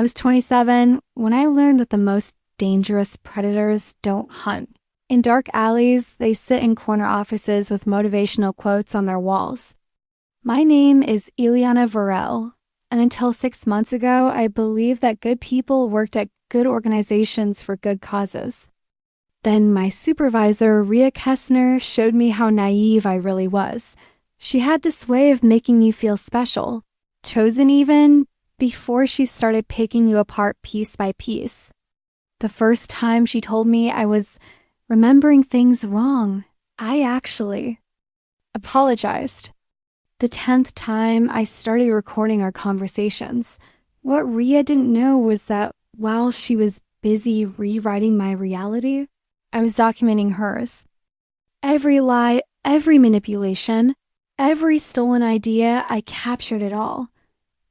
was 27 when I learned that the most dangerous predators don't hunt. In dark alleys, they sit in corner offices with motivational quotes on their walls. My name is Ileana Varel, and until 6 months ago, I believed that good people worked at good organizations for good causes. Then my supervisor, Ria Kessner, showed me how naive I really was. She had this way of making you feel special, chosen even, before she started picking you apart piece by piece. The first time she told me I was remembering things wrong, I actually apologized. The 10th time I started recording our conversations. What Ria didn't know was that while she was busy rewriting my reality, I was documenting hers. Every lie, every manipulation, every stolen idea, I captured it all.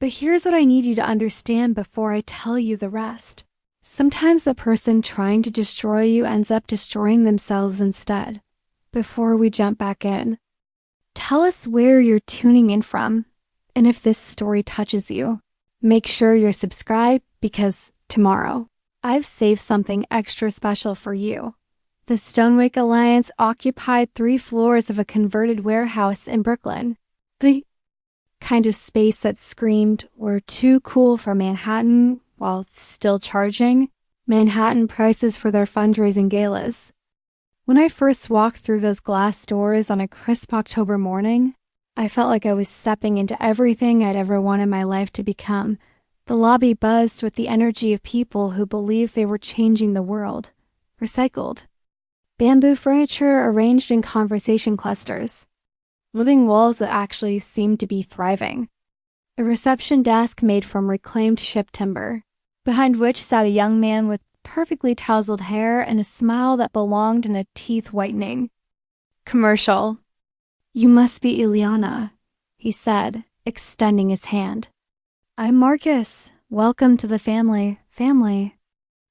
But here's what I need you to understand before I tell you the rest. Sometimes the person trying to destroy you ends up destroying themselves instead. Before we jump back in, tell us where you're tuning in from, and if this story touches you, make sure you're subscribed because tomorrow, I've saved something extra special for you. The Stonewick Alliance occupied 3 floors of a converted warehouse in Brooklyn. The kind of space that screamed, "We're too cool for Manhattan," while still charging Manhattan prices for their fundraising galas. When I first walked through those glass doors on a crisp October morning, I felt like I was stepping into everything I'd ever wanted my life to become. The lobby buzzed with the energy of people who believed they were changing the world. Recycled. Bamboo furniture arranged in conversation clusters. Living walls that actually seemed to be thriving. A reception desk made from reclaimed ship timber, behind which sat a young man with perfectly tousled hair and a smile that belonged in a teeth whitening. Commercial. "You must be Ileana," he said, extending his hand. "I'm Marcus. Welcome to the family. Family."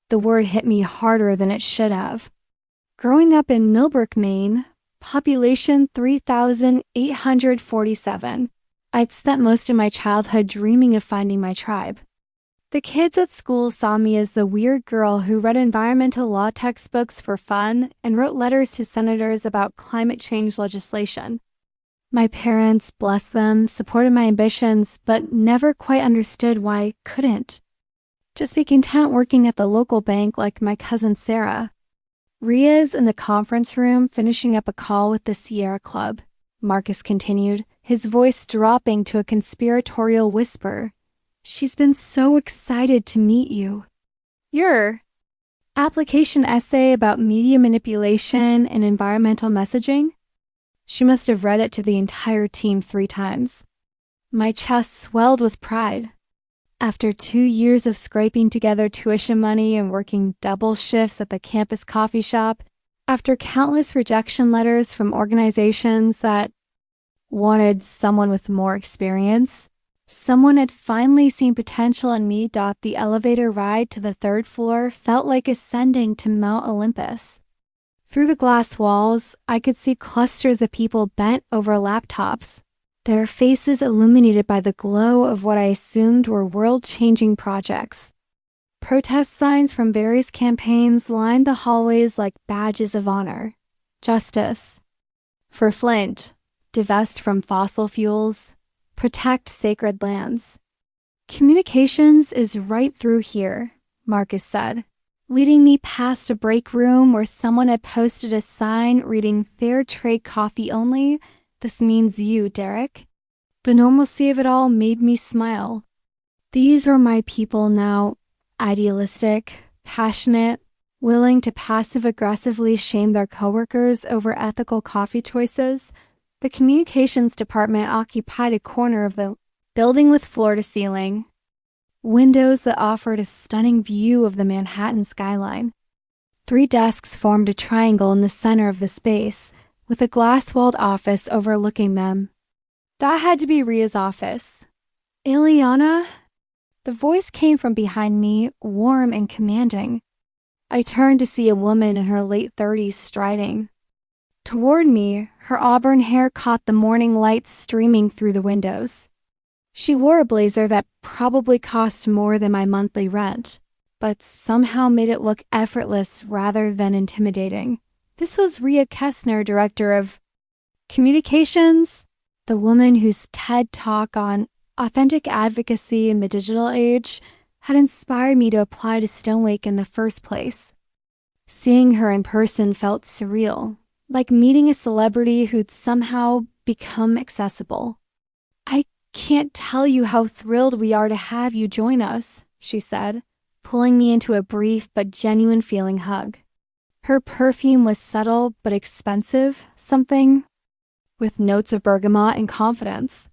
The word hit me harder than it should have. Growing up in Millbrook, Maine, population 3,847, I'd spent most of my childhood dreaming of finding my tribe. The kids at school saw me as the weird girl who read environmental law textbooks for fun and wrote letters to senators about climate change legislation. My parents, bless them, supported my ambitions, but never quite understood why I couldn't. Just be content working at the local bank like my cousin Sarah. Ria's in the conference room finishing up a call with the Sierra Club, Marcus continued, his voice dropping to a conspiratorial whisper. "She's been so excited to meet you. Your application essay about media manipulation and environmental messaging?" She must have read it to the entire team 3 times. My chest swelled with pride. After 2 years of scraping together tuition money and working double shifts at the campus coffee shop, after countless rejection letters from organizations that wanted someone with more experience, someone had finally seen potential in me. The elevator ride to the 3rd floor felt like ascending to Mount Olympus. Through the glass walls, I could see clusters of people bent over laptops, their faces illuminated by the glow of what I assumed were world-changing projects. Protest signs from various campaigns lined the hallways like badges of honor. Justice. For Flint, divest from fossil fuels, protect sacred lands. "Communications is right through here," Marcus said, leading me past a break room where someone had posted a sign reading "Fair Trade Coffee Only. This means you, Derek." The normalcy of it all made me smile. These were my people now, idealistic, passionate, willing to passive-aggressively shame their coworkers over ethical coffee choices. The communications department occupied a corner of the building with floor-to-ceiling windows that offered a stunning view of the Manhattan skyline. 3 desks formed a triangle in the center of the space, with a glass-walled office overlooking them. That had to be Ria's office. "Ileana?" The voice came from behind me, warm and commanding. I turned to see a woman in her late 30s striding toward me. Her auburn hair caught the morning light streaming through the windows. She wore a blazer that probably cost more than my monthly rent, but somehow made it look effortless rather than intimidating. This was Rhea Kestner, director of communications, the woman whose TED Talk on authentic advocacy in the digital age had inspired me to apply to Stonewake in the first place. Seeing her in person felt surreal, like meeting a celebrity who'd somehow become accessible. "I can't tell you how thrilled we are to have you join us," she said, pulling me into a brief but genuine feeling hug. Her perfume was subtle but expensive, something with notes of bergamot and confidence.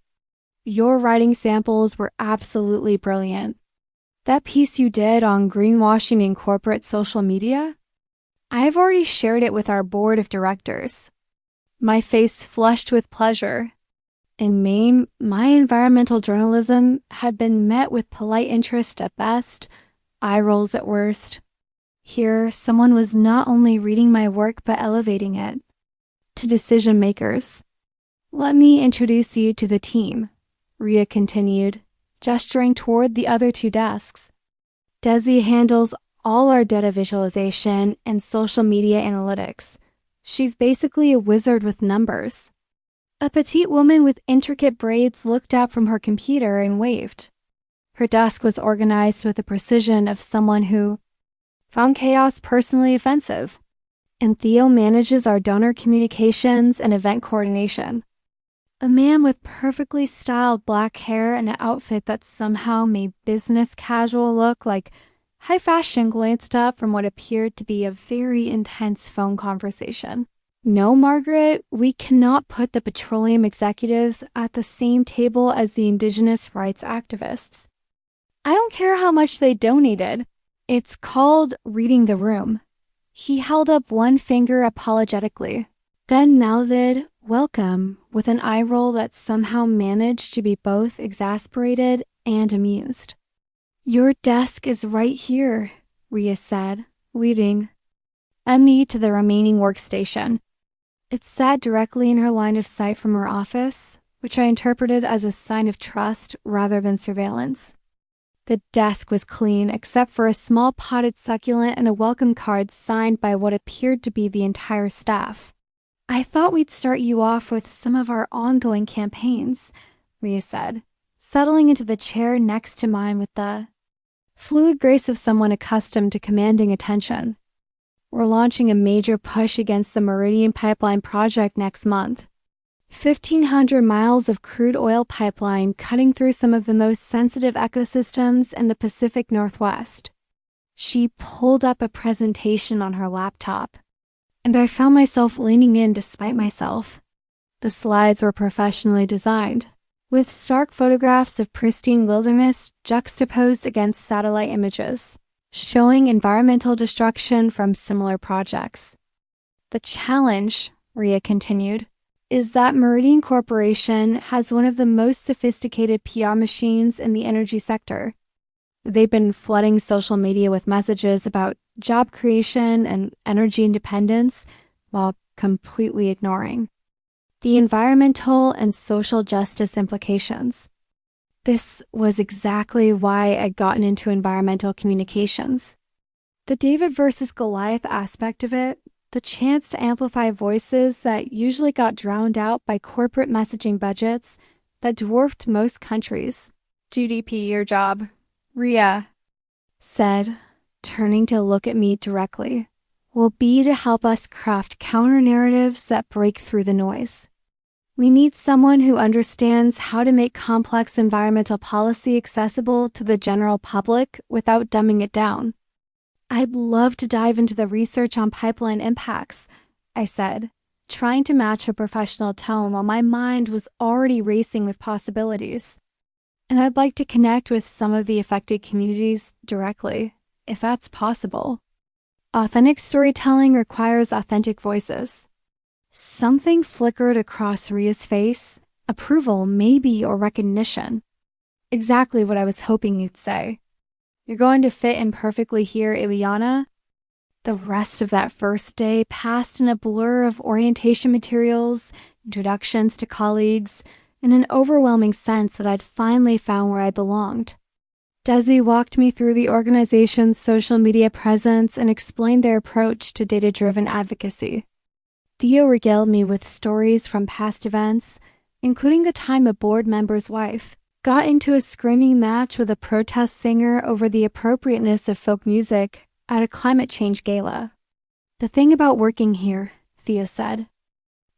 "Your writing samples were absolutely brilliant. That piece you did on greenwashing in corporate social media? I've already shared it with our board of directors." My face flushed with pleasure. In Maine, my environmental journalism had been met with polite interest at best, eye rolls at worst. Here, someone was not only reading my work but elevating it. To decision makers. "Let me introduce you to the team," Rhea continued, gesturing toward the other two desks. "Desi handles all our data visualization and social media analytics. She's basically a wizard with numbers." A petite woman with intricate braids looked up from her computer and waved. Her desk was organized with the precision of someone who found chaos personally offensive. "And Theo manages our donor communications and event coordination." A man with perfectly styled black hair and an outfit that somehow made business casual look like high fashion glanced up from what appeared to be a very intense phone conversation. "No, Margaret, we cannot put the petroleum executives at the same table as the indigenous rights activists. I don't care how much they donated. It's called reading the room." He held up one finger apologetically, then mouthed, "Welcome," with an eye roll that somehow managed to be both exasperated and amused. "Your desk is right here," Rhea said, leading me to the remaining workstation. It sat directly in her line of sight from her office, which I interpreted as a sign of trust rather than surveillance. The desk was clean except for a small potted succulent and a welcome card signed by what appeared to be the entire staff. "I thought we'd start you off with some of our ongoing campaigns," Rhea said, settling into the chair next to mine with the fluid grace of someone accustomed to commanding attention. "We're launching a major push against the Meridian Pipeline project next month. 1,500 miles of crude oil pipeline cutting through some of the most sensitive ecosystems in the Pacific Northwest." She pulled up a presentation on her laptop, and I found myself leaning in despite myself. The slides were professionally designed, with stark photographs of pristine wilderness juxtaposed against satellite images, showing environmental destruction from similar projects. "The challenge," Rhea continued, "is that Meridian Corporation has one of the most sophisticated PR machines in the energy sector. They've been flooding social media with messages about job creation and energy independence while completely ignoring the environmental and social justice implications." This was exactly why I'd gotten into environmental communications. The David versus Goliath aspect of it, the chance to amplify voices that usually got drowned out by corporate messaging budgets that dwarfed most countries. "GDP, your job," Rhea said, turning to look at me directly, "will be to help us craft counter-narratives that break through the noise. We need someone who understands how to make complex environmental policy accessible to the general public without dumbing it down." "I'd love to dive into the research on pipeline impacts," I said, trying to match her professional tone while my mind was already racing with possibilities. "And I'd like to connect with some of the affected communities directly, if that's possible. Authentic storytelling requires authentic voices." Something flickered across Rhea's face, approval maybe or recognition. Exactly what I was hoping you'd say. "You're going to fit in perfectly here, Ileana." The rest of that first day passed in a blur of orientation materials, introductions to colleagues, and an overwhelming sense that I'd finally found where I belonged. Desi walked me through the organization's social media presence and explained their approach to data-driven advocacy. Theo regaled me with stories from past events, including the time a board member's wife got into a screaming match with a protest singer over the appropriateness of folk music at a climate change gala. "The thing about working here," Theo said,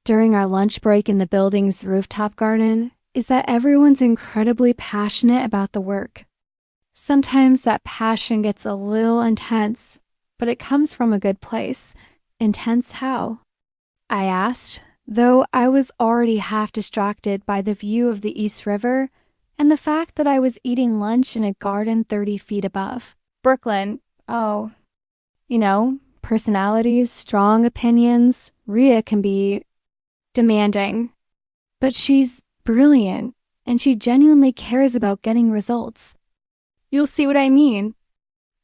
during our lunch break in the building's rooftop garden, is that everyone's incredibly passionate about the work. Sometimes that passion gets a little intense, but it comes from a good place. Intense how? I asked, though I was already half distracted by the view of the East River and the fact that I was eating lunch in a garden 30 feet above. Brooklyn, oh, personalities, strong opinions. Rhea can be demanding, but she's brilliant, and she genuinely cares about getting results. You'll see what I mean.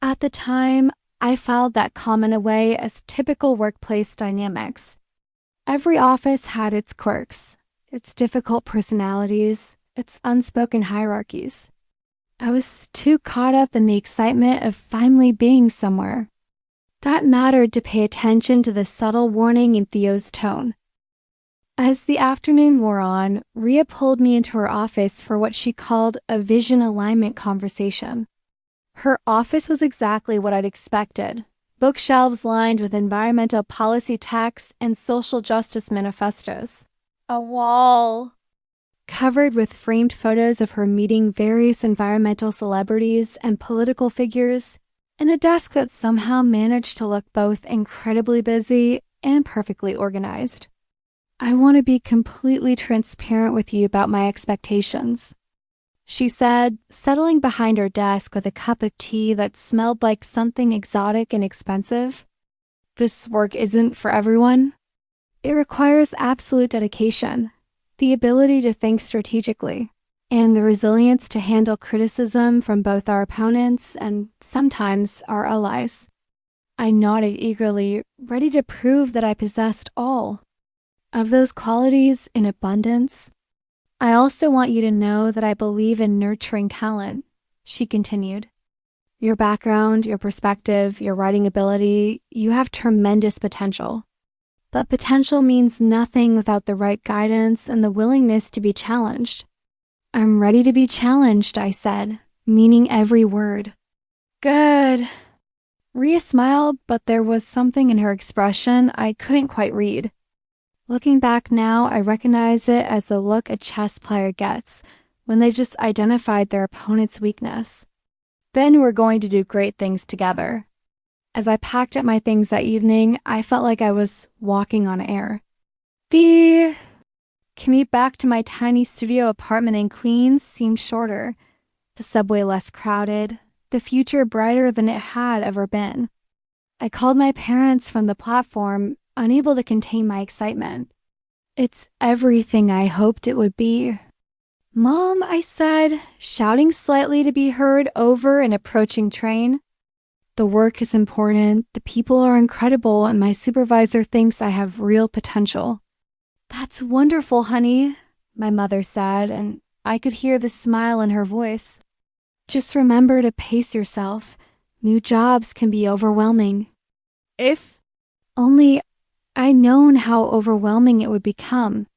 At the time, I filed that comment away as typical workplace dynamics. Every office had its quirks, its difficult personalities, its unspoken hierarchies. I was too caught up in the excitement of finally being somewhere. That mattered to pay attention to the subtle warning in Theo's tone. As the afternoon wore on, Rhea pulled me into her office for what she called a vision alignment conversation. Her office was exactly what I'd expected. Bookshelves lined with environmental policy texts and social justice manifestos. A wall covered with framed photos of her meeting various environmental celebrities and political figures, and a desk that somehow managed to look both incredibly busy and perfectly organized. "I want to be completely transparent with you about my expectations," she said, settling behind her desk with a cup of tea that smelled like something exotic and expensive. "This work isn't for everyone. It requires absolute dedication, the ability to think strategically, and the resilience to handle criticism from both our opponents and sometimes our allies." I nodded eagerly, ready to prove that I possessed all of those qualities in abundance. "I also want you to know that I believe in nurturing talent," she continued. "Your background, your perspective, your writing ability, you have tremendous potential. But potential means nothing without the right guidance and the willingness to be challenged." "I'm ready to be challenged," I said, meaning every word. "Good." Rhea smiled, but there was something in her expression I couldn't quite read. Looking back now, I recognize it as the look a chess player gets when they just identified their opponent's weakness. Then we're going to do great things together. As I packed up my things that evening, I felt like I was walking on air. The commute back to my tiny studio apartment in Queens seemed shorter, the subway less crowded, the future brighter than it had ever been. I called my parents from the platform, unable to contain my excitement. "It's everything I hoped it would be." "Mom," I said, shouting slightly to be heard over an approaching train. "The work is important, the people are incredible, and my supervisor thinks I have real potential." "That's wonderful, honey," my mother said, and I could hear the smile in her voice. "Just remember to pace yourself. New jobs can be overwhelming." If only I'd known how overwhelming it would become.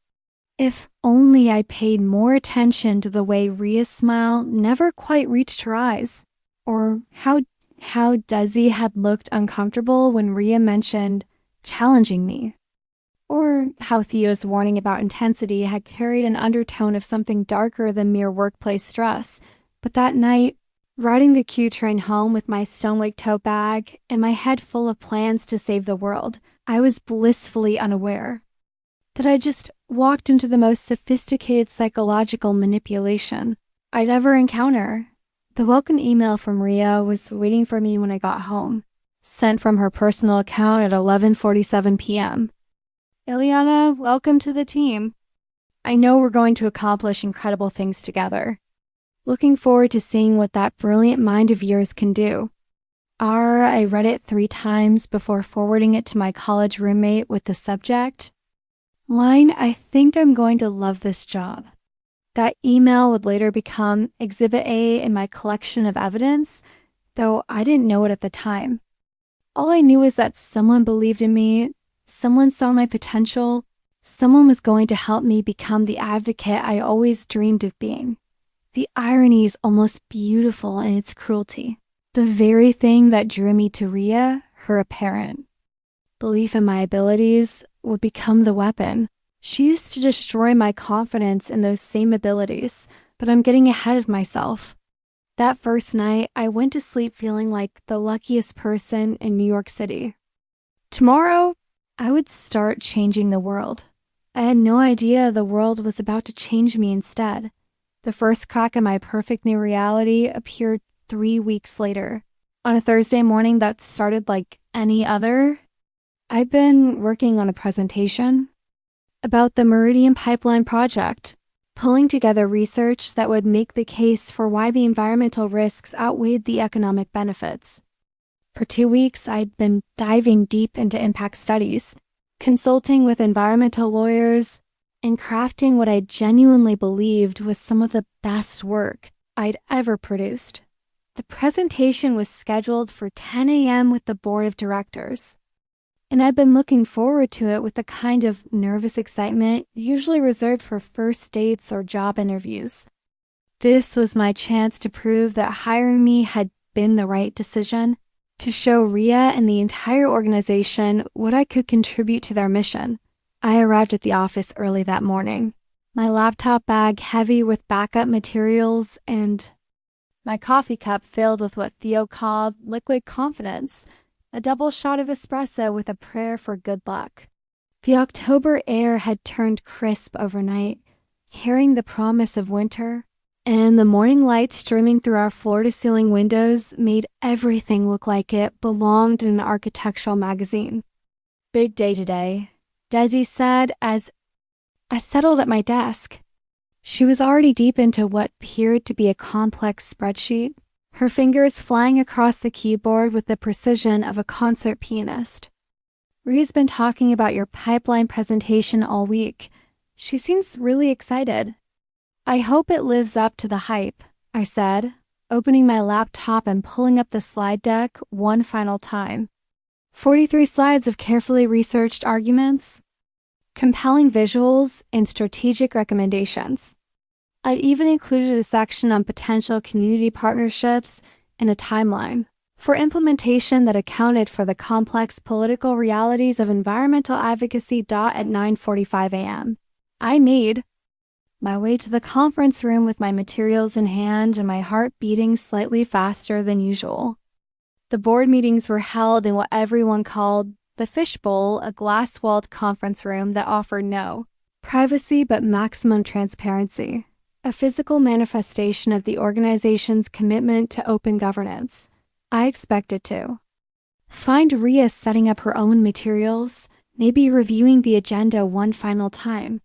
If only I paid more attention to the way Rhea's smile never quite reached her eyes, or how Desi had looked uncomfortable when Rhea mentioned challenging me, or how Theo's warning about intensity had carried an undertone of something darker than mere workplace stress. But that night, riding the Q train home with my Stone Lake tote bag and my head full of plans to save the world, I was blissfully unaware that I just walked into the most sophisticated psychological manipulation I'd ever encounter. The welcome email from Rhea was waiting for me when I got home, sent from her personal account at 11:47 p.m. "Ileana, welcome to the team. I know we're going to accomplish incredible things together. Looking forward to seeing what that brilliant mind of yours can do." I read it 3 times before forwarding it to my college roommate with the subject line, "I think I'm going to love this job." That email would later become Exhibit A in my collection of evidence, though I didn't know it at the time. All I knew was that someone believed in me, someone saw my potential, someone was going to help me become the advocate I always dreamed of being. The irony is almost beautiful in its cruelty. The very thing that drew me to Rhea, her parent. Belief in my abilities would become the weapon. She used to destroy my confidence in those same abilities, but I'm getting ahead of myself. That first night, I went to sleep feeling like the luckiest person in New York City. Tomorrow, I would start changing the world. I had no idea the world was about to change me instead. The first crack in my perfect new reality appeared 3 weeks later. On a Thursday morning that started like any other, I've been working on a presentation about the Meridian Pipeline project, pulling together research that would make the case for why the environmental risks outweighed the economic benefits. For 2 weeks, I'd been diving deep into impact studies, consulting with environmental lawyers, and crafting what I genuinely believed was some of the best work I'd ever produced. The presentation was scheduled for 10 a.m. with the board of directors, and I'd been looking forward to it with the kind of nervous excitement usually reserved for first dates or job interviews. This was my chance to prove that hiring me had been the right decision, to show Rhea and the entire organization what I could contribute to their mission. I arrived at the office early that morning, my laptop bag heavy with backup materials and my coffee cup filled with what Theo called liquid confidence, a double shot of espresso with a prayer for good luck. The October air had turned crisp overnight, carrying the promise of winter, and the morning light streaming through our floor-to-ceiling windows made everything look like it belonged in an architectural magazine. Big day today, Desi said as I settled at my desk. She was already deep into what appeared to be a complex spreadsheet, her fingers flying across the keyboard with the precision of a concert pianist. Rhea's been talking about your pipeline presentation all week. She seems really excited. I hope it lives up to the hype, I said, opening my laptop and pulling up the slide deck one final time. 43 slides of carefully researched arguments, compelling visuals, and strategic recommendations. I'd even included a section on potential community partnerships and a timeline for implementation that accounted for the complex political realities of environmental advocacy. At 9:45 a.m., I made my way to the conference room with my materials in hand and my heart beating slightly faster than usual. The board meetings were held in what everyone called the fishbowl, a glass-walled conference room that offered no privacy but maximum transparency, a physical manifestation of the organization's commitment to open governance. I expected to find Rhea setting up her own materials, maybe reviewing the agenda one final time.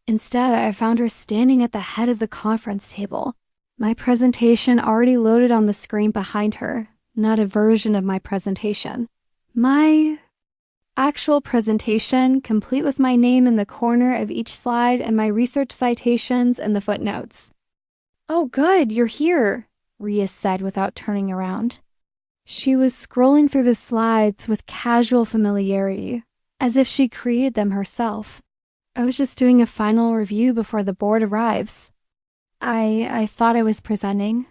Instead, I found her standing at the head of the conference table, my presentation already loaded on the screen behind her, not a version of my presentation. My actual presentation, complete with my name in the corner of each slide and my research citations and the footnotes. "Oh, good, you're here," Rhea said without turning around. She was scrolling through the slides with casual familiarity, as if she created them herself. I was just doing a final review before the board arrives. I thought I was presenting.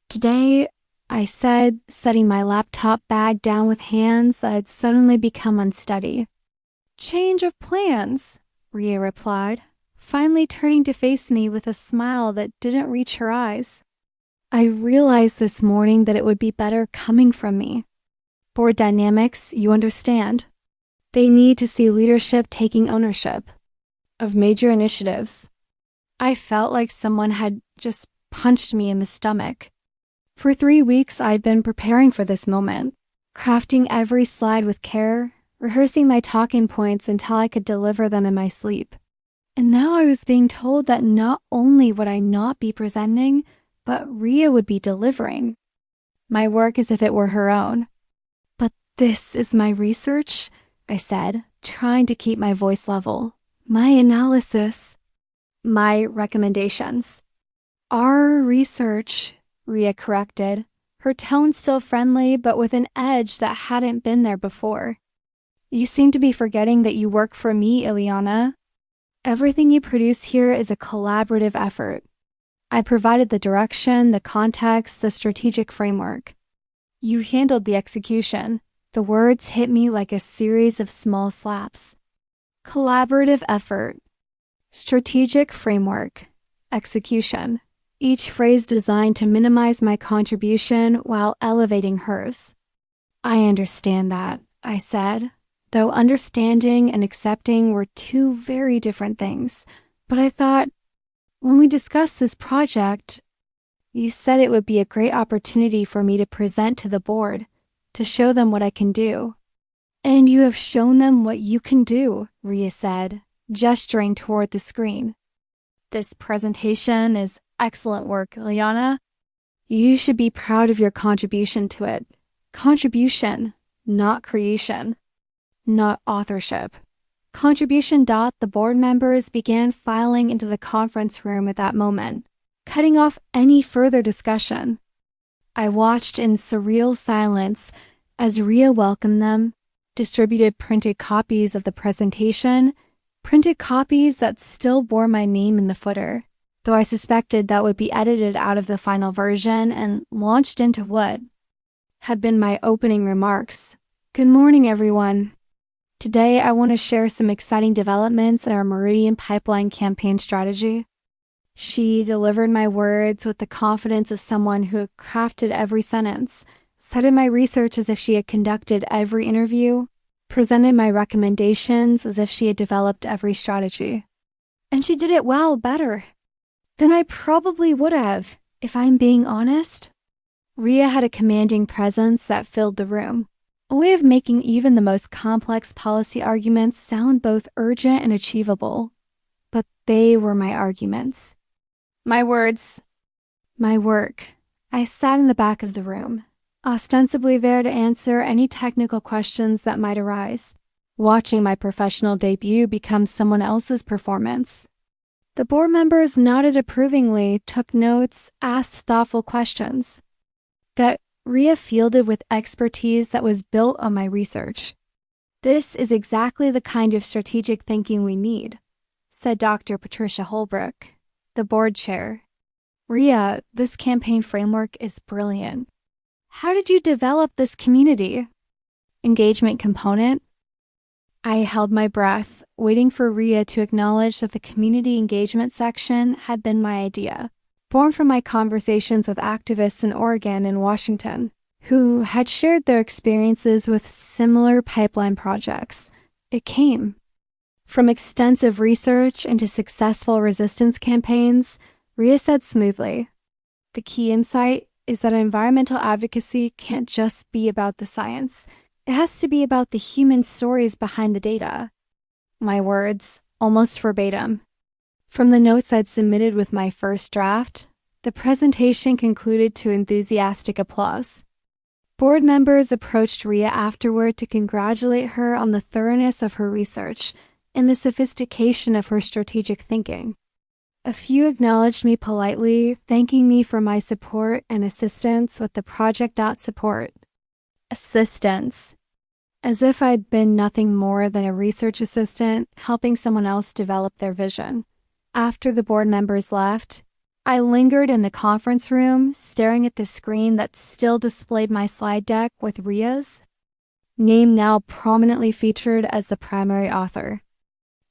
"Today," I said, setting my laptop bag down with hands that had suddenly become unsteady. "Change of plans," Rhea replied, finally turning to face me with a smile that didn't reach her eyes. I realized this morning that it would be better coming from me. Board dynamics, you understand. They need to see leadership taking ownership of major initiatives. I felt like someone had just punched me in the stomach. For 3 weeks, I'd been preparing for this moment, crafting every slide with care, rehearsing my talking points until I could deliver them in my sleep. And now I was being told that not only would I not be presenting, but Rhea would be delivering my work as if it were her own. "But this is my research," I said, trying to keep my voice level. "My analysis." My recommendations. Our research, Ria corrected, her tone still friendly but with an edge that hadn't been there before. You seem to be forgetting that you work for me, Ileana. Everything you produce here is a collaborative effort. I provided the direction, the context, the strategic framework. You handled the execution. The words hit me like a series of small slaps. Collaborative effort. Strategic framework. Execution. Each phrase designed to minimize my contribution while elevating hers. I understand that, I said, though understanding and accepting were two very different things. But I thought, when we discussed this project, you said it would be a great opportunity for me to present to the board, to show them what I can do. And you have shown them what you can do, Ria said, gesturing toward the screen. This presentation is excellent work, Ileana. You should be proud of your contribution to it. Contribution, not creation, not authorship. Contribution. The board members began filing into the conference room at that moment, cutting off any further discussion. I watched in surreal silence as Ria welcomed them, distributed printed copies of the presentation, printed copies that still bore my name in the footer, though I suspected that would be edited out of the final version and launched into what had been my opening remarks. Good morning, everyone. Today, I want to share some exciting developments in our Meridian Pipeline campaign strategy. She delivered my words with the confidence of someone who had crafted every sentence, cited my research as if she had conducted every interview, presented my recommendations as if she had developed every strategy. And she did it well, better than I probably would have, if I'm being honest. Ria had a commanding presence that filled the room, a way of making even the most complex policy arguments sound both urgent and achievable. But they were my arguments. My words. My work. I sat in the back of the room, ostensibly there to answer any technical questions that might arise, watching my professional debut become someone else's performance. The board members nodded approvingly, took notes, asked thoughtful questions that Ria fielded with expertise that was built on my research. This is exactly the kind of strategic thinking we need, said Dr. Patricia Holbrook, the board chair. Ria, this campaign framework is brilliant. How did you develop this community engagement component? I held my breath, waiting for Ria to acknowledge that the community engagement section had been my idea, born from my conversations with activists in Oregon and Washington, who had shared their experiences with similar pipeline projects. It came from extensive research into successful resistance campaigns. Ria said smoothly, the key insight is that environmental advocacy can't just be about the science. It has to be about the human stories behind the data. My words, almost verbatim. From the notes I'd submitted with my first draft, the presentation concluded to enthusiastic applause. Board members approached Ria afterward to congratulate her on the thoroughness of her research and the sophistication of her strategic thinking. A few acknowledged me politely, thanking me for my support and assistance with the project. Support. Assistance. As if I'd been nothing more than a research assistant helping someone else develop their vision. After the board members left, I lingered in the conference room, staring at the screen that still displayed my slide deck with Ria's name now prominently featured as the primary author.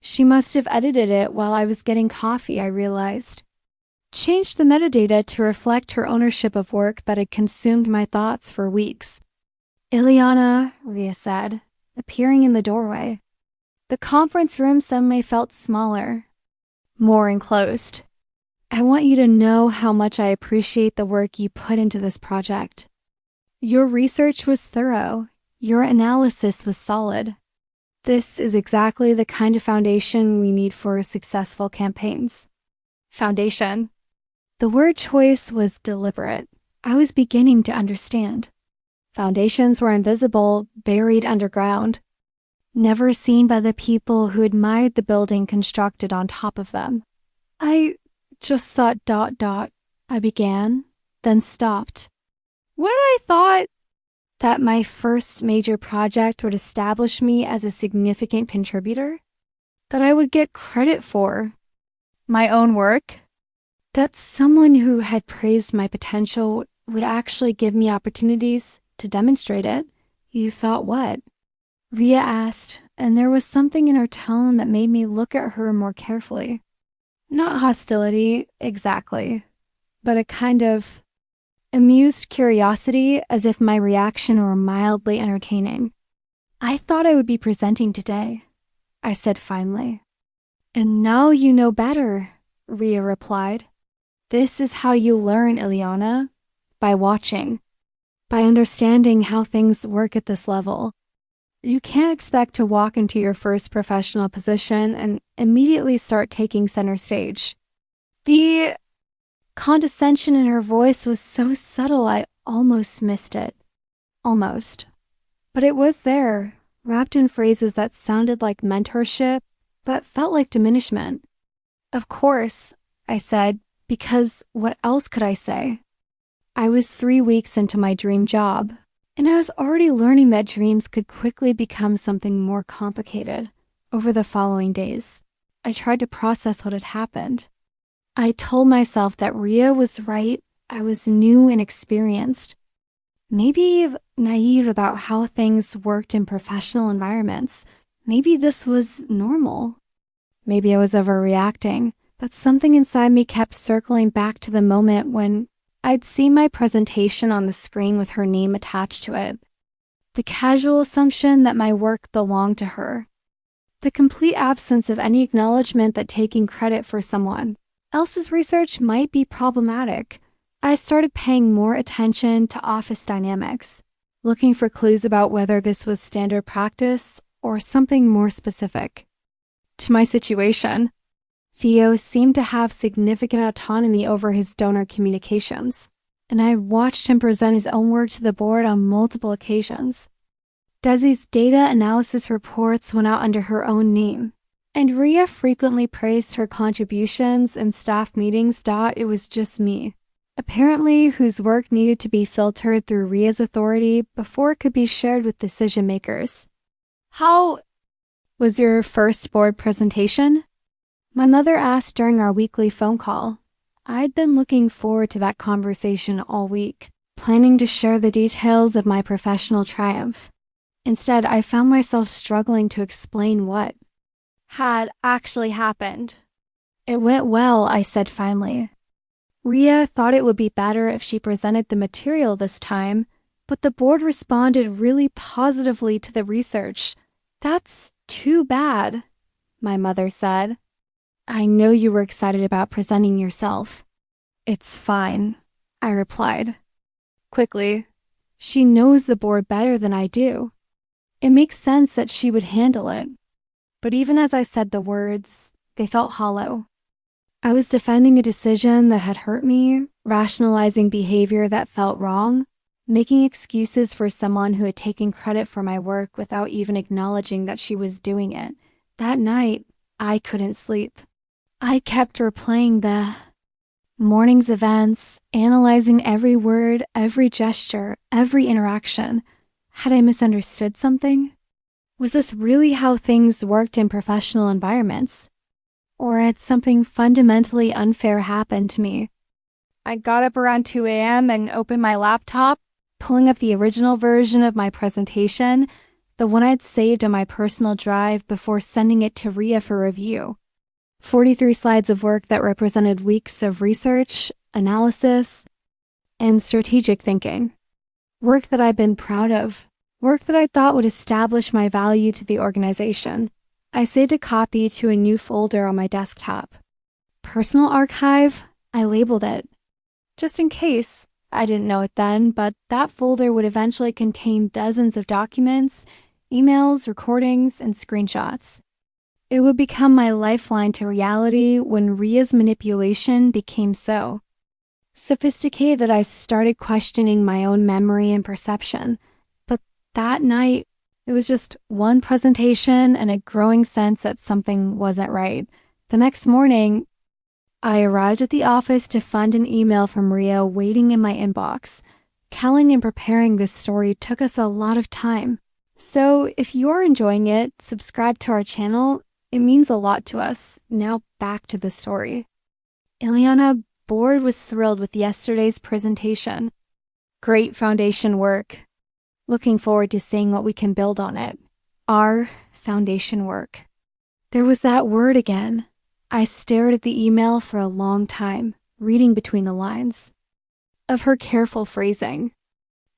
She must have edited it while I was getting coffee, I realized. Changed the metadata to reflect her ownership of work that had consumed my thoughts for weeks. Ileana, Ria said, appearing in the doorway. The conference room suddenly felt smaller, more enclosed. I want you to know how much I appreciate the work you put into this project. Your research was thorough. Your analysis was solid. This is exactly the kind of foundation we need for successful campaigns. Foundation. The word choice was deliberate. I was beginning to understand. Foundations were invisible, buried underground, never seen by the people who admired the building constructed on top of them. I just thought ... I began, then stopped. What I thought? That my first major project would establish me as a significant contributor? That I would get credit for my own work? That someone who had praised my potential would actually give me opportunities to demonstrate it? You thought what? Ria asked, and there was something in her tone that made me look at her more carefully. Not hostility, exactly, but a kind of amused curiosity, as if my reaction were mildly entertaining. I thought I would be presenting today, I said finally. And now you know better, Ria replied. This is how you learn, Ileana, by watching, by understanding how things work at this level. You can't expect to walk into your first professional position and immediately start taking center stage. The condescension in her voice was so subtle I almost missed it. Almost. But it was there, wrapped in phrases that sounded like mentorship, but felt like diminishment. Of course, I said, because what else could I say? I was 3 weeks into my dream job, and I was already learning that dreams could quickly become something more complicated. Over the following days, I tried to process what had happened. I told myself that Ria was right. I was new and experienced, maybe naive about how things worked in professional environments. Maybe this was normal. Maybe I was overreacting, but something inside me kept circling back to the moment when I'd seen my presentation on the screen with her name attached to it. The casual assumption that my work belonged to her. The complete absence of any acknowledgement that taking credit for someone else's research might be problematic. I started paying more attention to office dynamics, looking for clues about whether this was standard practice or something more specific. To my situation, Theo seemed to have significant autonomy over his donor communications, and I watched him present his own work to the board on multiple occasions. Desi's data analysis reports went out under her own name, and Ria frequently praised her contributions in staff meetings. It was just me, apparently, whose work needed to be filtered through Ria's authority before it could be shared with decision makers. How was your first board presentation? My mother asked during our weekly phone call. I'd been looking forward to that conversation all week, planning to share the details of my professional triumph. Instead, I found myself struggling to explain what had actually happened. It went well, I said finally. Ria thought it would be better if she presented the material this time, but the board responded really positively to the research. That's too bad, my mother said. I know you were excited about presenting yourself. It's fine, I replied. Quickly, she knows the board better than I do. It makes sense that she would handle it. But even as I said the words, they felt hollow. I was defending a decision that had hurt me, rationalizing behavior that felt wrong, making excuses for someone who had taken credit for my work without even acknowledging that she was doing it. That night, I couldn't sleep. I kept replaying the morning's events, analyzing every word, every gesture, every interaction. Had I misunderstood something? Was this really how things worked in professional environments? Or had something fundamentally unfair happened to me? I got up around 2 a.m. and opened my laptop, pulling up the original version of my presentation, the one I'd saved on my personal drive before sending it to Ria for review. 43 slides of work that represented weeks of research, analysis, and strategic thinking. Work that I'd been proud of. Work that I thought would establish my value to the organization. I saved a copy to a new folder on my desktop. Personal archive, I labeled it. Just in case, I didn't know it then, but that folder would eventually contain dozens of documents, emails, recordings, and screenshots. It would become my lifeline to reality when Ria's manipulation became so sophisticated that I started questioning my own memory and perception. But that night, it was just one presentation and a growing sense that something wasn't right. The next morning, I arrived at the office to find an email from Ria waiting in my inbox. Telling and preparing this story took us a lot of time. So if you're enjoying it, subscribe to our channel. It means a lot to us. Now back to the story. Ileana Board was thrilled with yesterday's presentation. Great foundation work. Looking forward to seeing what we can build on it. Our foundation work. There was that word again. I stared at the email for a long time, reading between the lines. Of her careful phrasing.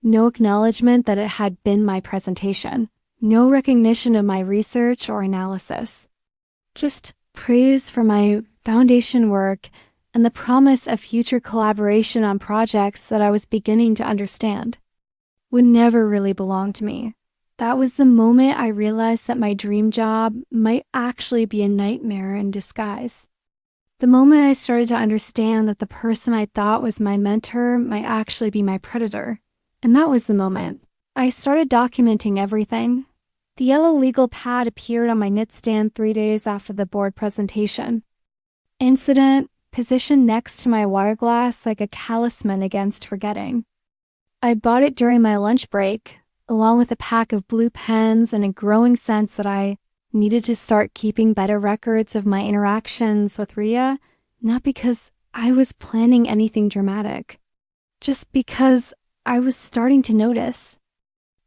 No acknowledgement that it had been my presentation. No recognition of my research or analysis. Just praise for my foundation work and the promise of future collaboration on projects that I was beginning to understand would never really belong to me. That was the moment I realized that my dream job might actually be a nightmare in disguise. The moment I started to understand that the person I thought was my mentor might actually be my predator. And that was the moment. I started documenting everything. The yellow legal pad appeared on my nightstand 3 days after the board presentation. Incident positioned next to my water glass like a talisman against forgetting. I bought it during my lunch break, along with a pack of blue pens and a growing sense that I needed to start keeping better records of my interactions with Ria, not because I was planning anything dramatic, just because I was starting to notice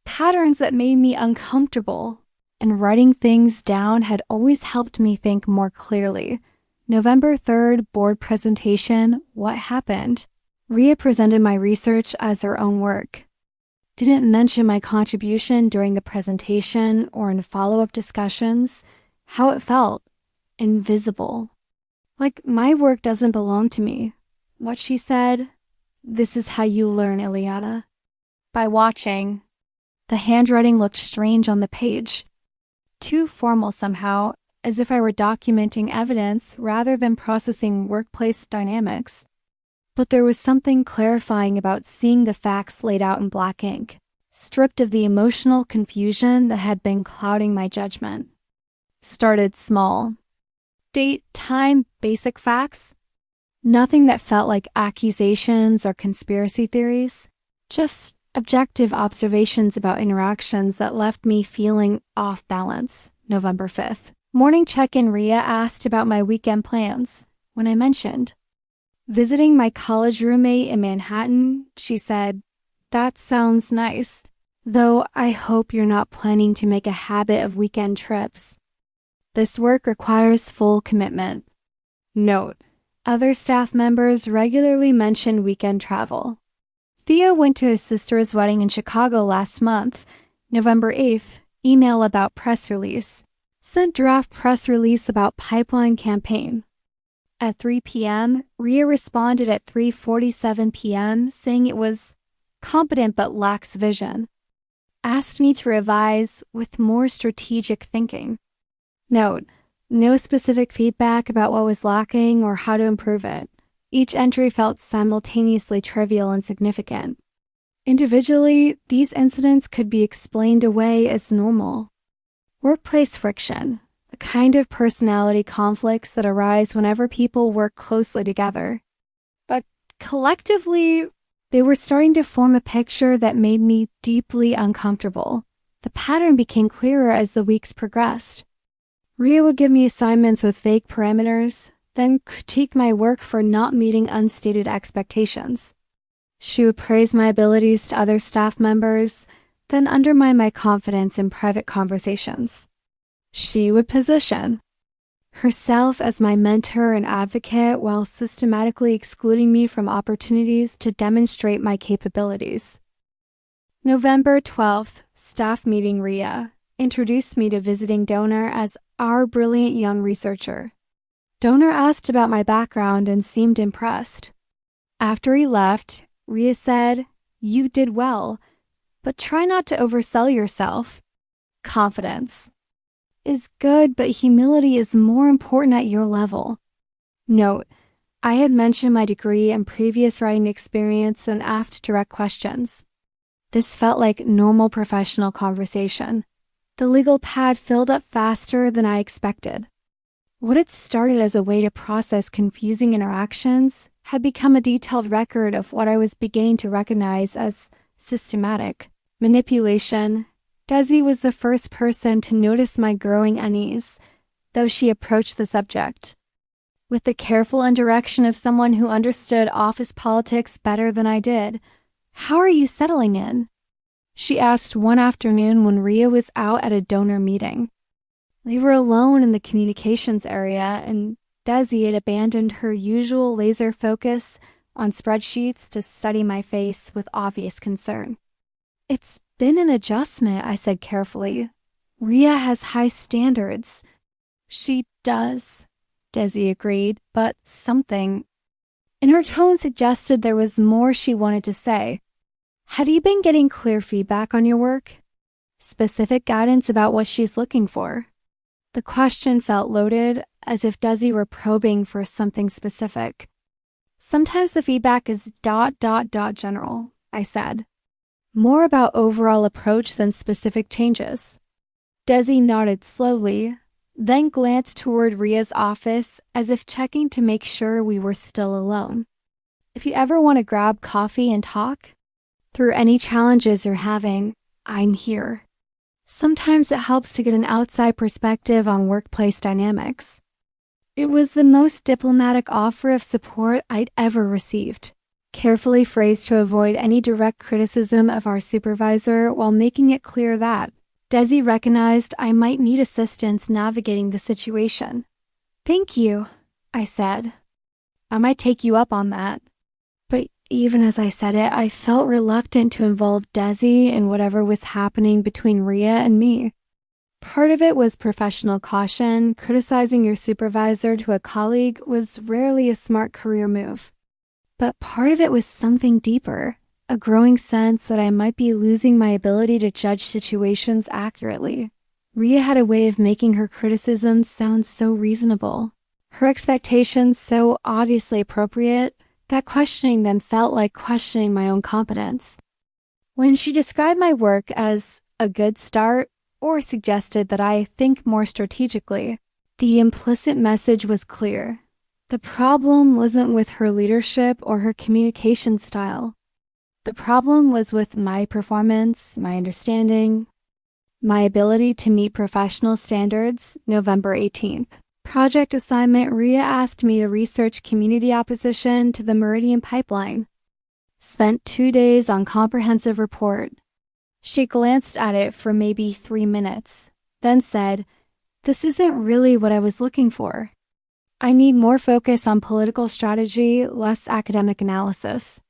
patterns that made me uncomfortable, and writing things down had always helped me think more clearly. November 3rd, board presentation, what happened? Ria presented my research as her own work. Didn't mention my contribution during the presentation or in follow-up discussions. How it felt. Invisible. Like my work doesn't belong to me. What she said, this is how you learn, Ileana. By watching. The handwriting looked strange on the page. Too formal somehow, as if I were documenting evidence rather than processing workplace dynamics. But there was something clarifying about seeing the facts laid out in black ink, stripped of the emotional confusion that had been clouding my judgment. Started small. Date, time, basic facts. Nothing that felt like accusations or conspiracy theories. Just objective observations about interactions that left me feeling off balance. November 5th. Morning check-in. Ria asked about my weekend plans. When I mentioned visiting my college roommate in Manhattan, she said, that sounds nice, though I hope you're not planning to make a habit of weekend trips. This work requires full commitment. Note, other staff members regularly mention weekend travel. Theo went to his sister's wedding in Chicago last month. November 8th, email about press release. Sent draft press release about pipeline campaign. At 3 p.m., Ria responded at 3:47 p.m. saying it was competent but lacks vision. Asked me to revise with more strategic thinking. Note, no specific feedback about what was lacking or how to improve it. Each entry felt simultaneously trivial and significant. Individually, these incidents could be explained away as normal. Workplace friction. The kind of personality conflicts that arise whenever people work closely together. But collectively, they were starting to form a picture that made me deeply uncomfortable. The pattern became clearer as the weeks progressed. Ria would give me assignments with vague parameters, then critique my work for not meeting unstated expectations. She would praise my abilities to other staff members, then undermine my confidence in private conversations. She would position herself as my mentor and advocate while systematically excluding me from opportunities to demonstrate my capabilities. November 12th, staff meeting. Ria introduced me to visiting donor as our brilliant young researcher. Donor asked about my background and seemed impressed. After he left, Ria said, "You did well, but try not to oversell yourself. Confidence is good, but humility is more important at your level." Note, I had mentioned my degree and previous writing experience and asked direct questions. This felt like normal professional conversation. The legal pad filled up faster than I expected. What had started as a way to process confusing interactions had become a detailed record of what I was beginning to recognize as systematic manipulation. Desi was the first person to notice my growing unease, though she approached the subject with the careful indirection of someone who understood office politics better than I did. "How are you settling in?" she asked one afternoon when Ria was out at a donor meeting. We were alone in the communications area, and Desi had abandoned her usual laser focus on spreadsheets to study my face with obvious concern. "It's been an adjustment," I said carefully. "Ria has high standards." "She does," Desi agreed, but something in her tone suggested there was more she wanted to say. "Have you been getting clear feedback on your work? Specific guidance about what she's looking for?" The question felt loaded, as if Desi were probing for something specific. "Sometimes the feedback is ... general," I said. "More about overall approach than specific changes." Desi nodded slowly, then glanced toward Ria's office as if checking to make sure we were still alone. "If you ever want to grab coffee and talk through any challenges you're having, I'm here." Sometimes it helps to get an outside perspective on workplace dynamics. It was the most diplomatic offer of support I'd ever received, carefully phrased to avoid any direct criticism of our supervisor while making it clear that Desi recognized I might need assistance navigating the situation. "Thank you," I said. "I might take you up on that." But even as I said it, I felt reluctant to involve Desi in whatever was happening between Ria and me. Part of it was professional caution. Criticizing your supervisor to a colleague was rarely a smart career move. But part of it was something deeper, a growing sense that I might be losing my ability to judge situations accurately. Ria had a way of making her criticisms sound so reasonable, her expectations so obviously appropriate, that questioning them felt like questioning my own competence. When she described my work as a good start or suggested that I think more strategically, the implicit message was clear. The problem wasn't with her leadership or her communication style. The problem was with my performance, my understanding, my ability to meet professional standards. November 18th. Project assignment: Ria asked me to research community opposition to the Meridian pipeline. Spent 2 days on comprehensive report. She glanced at it for maybe 3 minutes, then said, "This isn't really what I was looking for. I need more focus on political strategy, less academic analysis."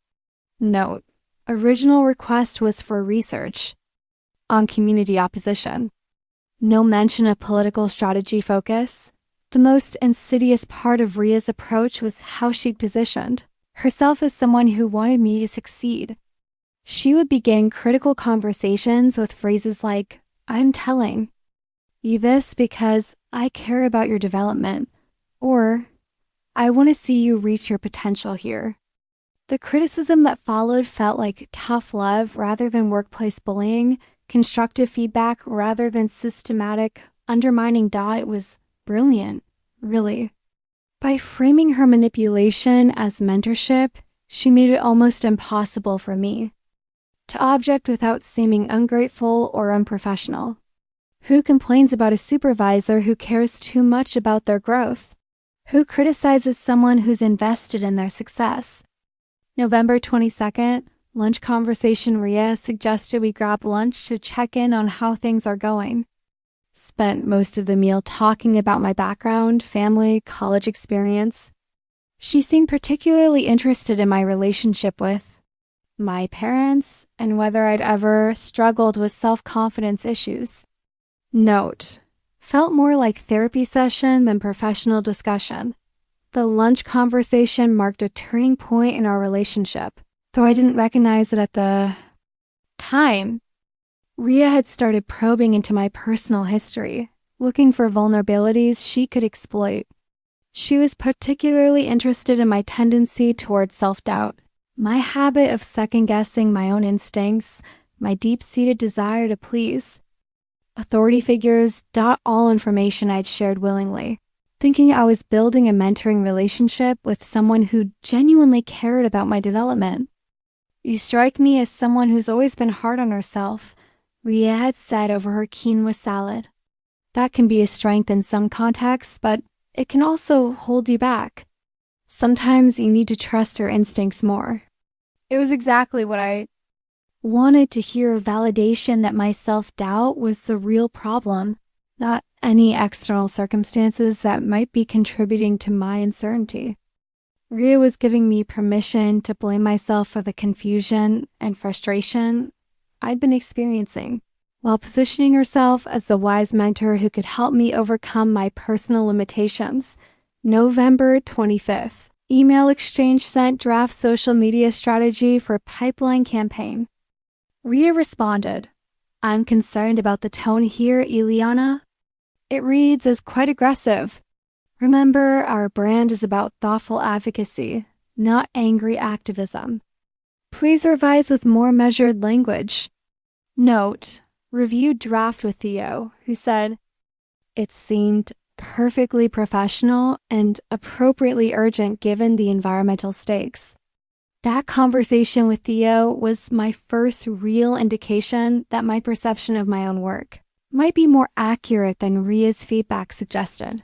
Note: original request was for research on community opposition. No mention of political strategy focus. The most insidious part of Ria's approach was how she'd positioned herself as someone who wanted me to succeed. She would begin critical conversations with phrases like, "I'm telling you this because I care about your development," or "I want to see you reach your potential here." The criticism that followed felt like tough love rather than workplace bullying, constructive feedback rather than systematic, undermining. It was brilliant, really. By framing her manipulation as mentorship, she made it almost impossible for me to object without seeming ungrateful or unprofessional. Who complains about a supervisor who cares too much about their growth? Who criticizes someone who's invested in their success? November 22nd, lunch conversation. Ria suggested we grab lunch to check in on how things are going. Spent most of the meal talking about my background, family, college experience. She seemed particularly interested in my relationship with my parents and whether I'd ever struggled with self-confidence issues. Note: felt more like therapy session than professional discussion. The lunch conversation marked a turning point in our relationship, though I didn't recognize it at the time. Ria had started probing into my personal history, looking for vulnerabilities she could exploit. She was particularly interested in my tendency toward self-doubt, my habit of second-guessing my own instincts, my deep-seated desire to please authority figures. All information I'd shared willingly. thinking I was building a mentoring relationship with someone who genuinely cared about my development. "You strike me as someone who's always been hard on herself," Ria had said over her quinoa salad. That can be a strength in some contexts, but it can also hold you back. Sometimes you need to trust your instincts more. It was exactly what I wanted to hear, validation that my self-doubt was the real problem, not any external circumstances that might be contributing to my uncertainty. Ria was giving me permission to blame myself for the confusion and frustration I'd been experiencing, while positioning herself as the wise mentor who could help me overcome my personal limitations. November 25th. Email exchange sent, draft social media strategy for pipeline campaign. Ria responded, "I'm concerned about the tone here, Ileana." It reads as quite aggressive. "Remember, our brand is about thoughtful advocacy, not angry activism. Please revise with more measured language." Note, reviewed draft with Theo, who said, "It seemed perfectly professional and appropriately urgent given the environmental stakes." That conversation with Theo was my first real indication that my perception of my own work might be more accurate than Ria's feedback suggested.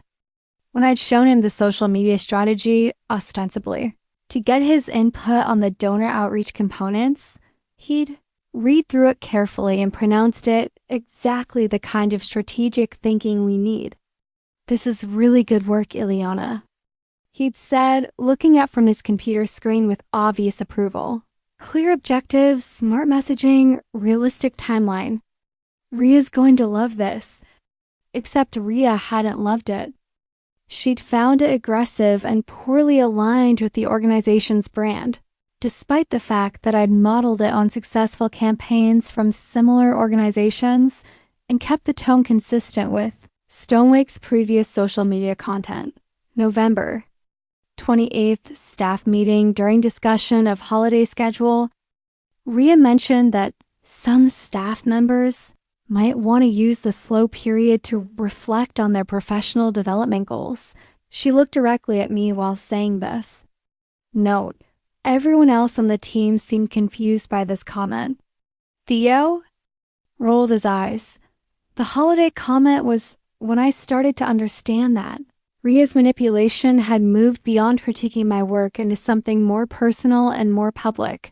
When I'd shown him the social media strategy, ostensibly, to get his input on the donor outreach components, he'd read through it carefully and pronounced it exactly the kind of strategic thinking we need. "This is really good work, Ileana," he'd said, looking up from his computer screen with obvious approval. "Clear objectives, smart messaging, realistic timeline. Ria's going to love this." Except Ria hadn't loved it. She'd found it aggressive and poorly aligned with the organization's brand, despite the fact that I'd modeled it on successful campaigns from similar organizations and kept the tone consistent with Stonewake's previous social media content. November 28th staff meeting. During discussion of holiday schedule, Ria mentioned that some staff members might want to use the slow period to reflect on their professional development goals. She looked directly at me while saying this. Note, everyone else on the team seemed confused by this comment. Theo rolled his eyes. The holiday comment was when I started to understand that Ria's manipulation had moved beyond critiquing my work into something more personal and more public.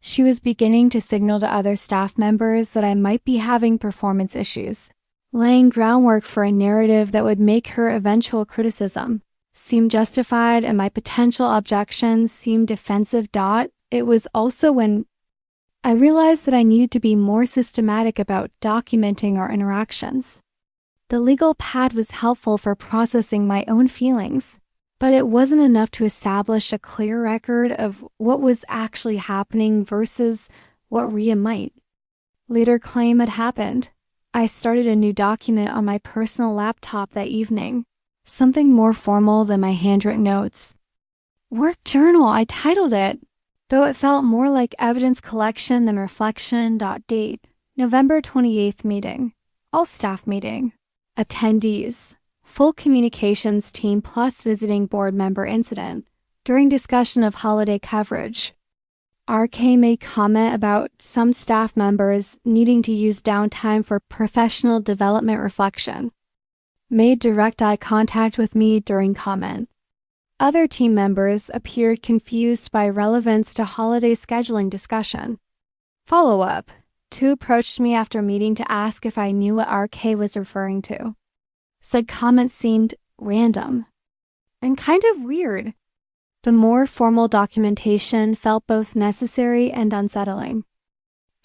She was beginning to signal to other staff members that I might be having performance issues, laying groundwork for a narrative that would make her eventual criticism seem justified and my potential objections seem defensive. It was also when I realized that I needed to be more systematic about documenting our interactions. The legal pad was helpful for processing my own feelings, but it wasn't enough to establish a clear record of what was actually happening versus what Ria might later claim had happened. I started a new document on my personal laptop that evening, something more formal than my handwritten notes. Work journal, I titled it, though it felt more like evidence collection than reflection. Date, November 28th meeting, all staff meeting. Attendees, full communications team plus visiting board member incident. During discussion of holiday coverage, RK made comment about some staff members needing to use downtime for professional development reflection. Made direct eye contact with me during comment. Other team members appeared confused by relevance to holiday scheduling discussion. Follow-up. Two approached me after meeting to ask if I knew what RK was referring to. Said comment seemed random and kind of weird. The more formal documentation felt both necessary and unsettling.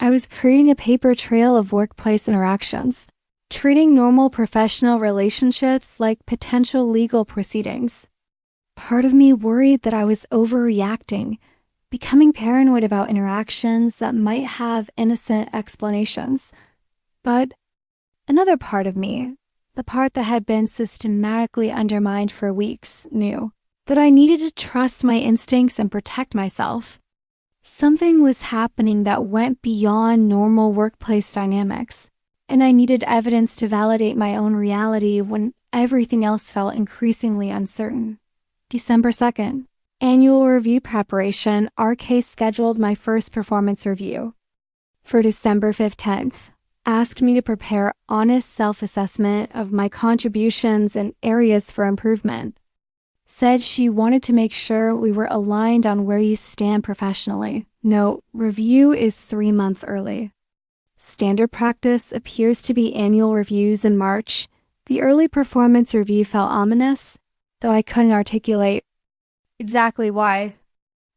I was creating a paper trail of workplace interactions, treating normal professional relationships like potential legal proceedings. Part of me worried that I was overreacting, becoming paranoid about interactions that might have innocent explanations. But another part of me, the part that had been systematically undermined for weeks, knew that I needed to trust my instincts and protect myself. Something was happening that went beyond normal workplace dynamics, and I needed evidence to validate my own reality when everything else felt increasingly uncertain. December 2nd. Annual review preparation. RK scheduled my first performance review. For December 15th, asked me to prepare honest self-assessment of my contributions and areas for improvement. Said she wanted to make sure we were aligned on where you stand professionally. Note, review is 3 months early. Standard practice appears to be annual reviews in March. The early performance review felt ominous, though I couldn't articulate exactly why.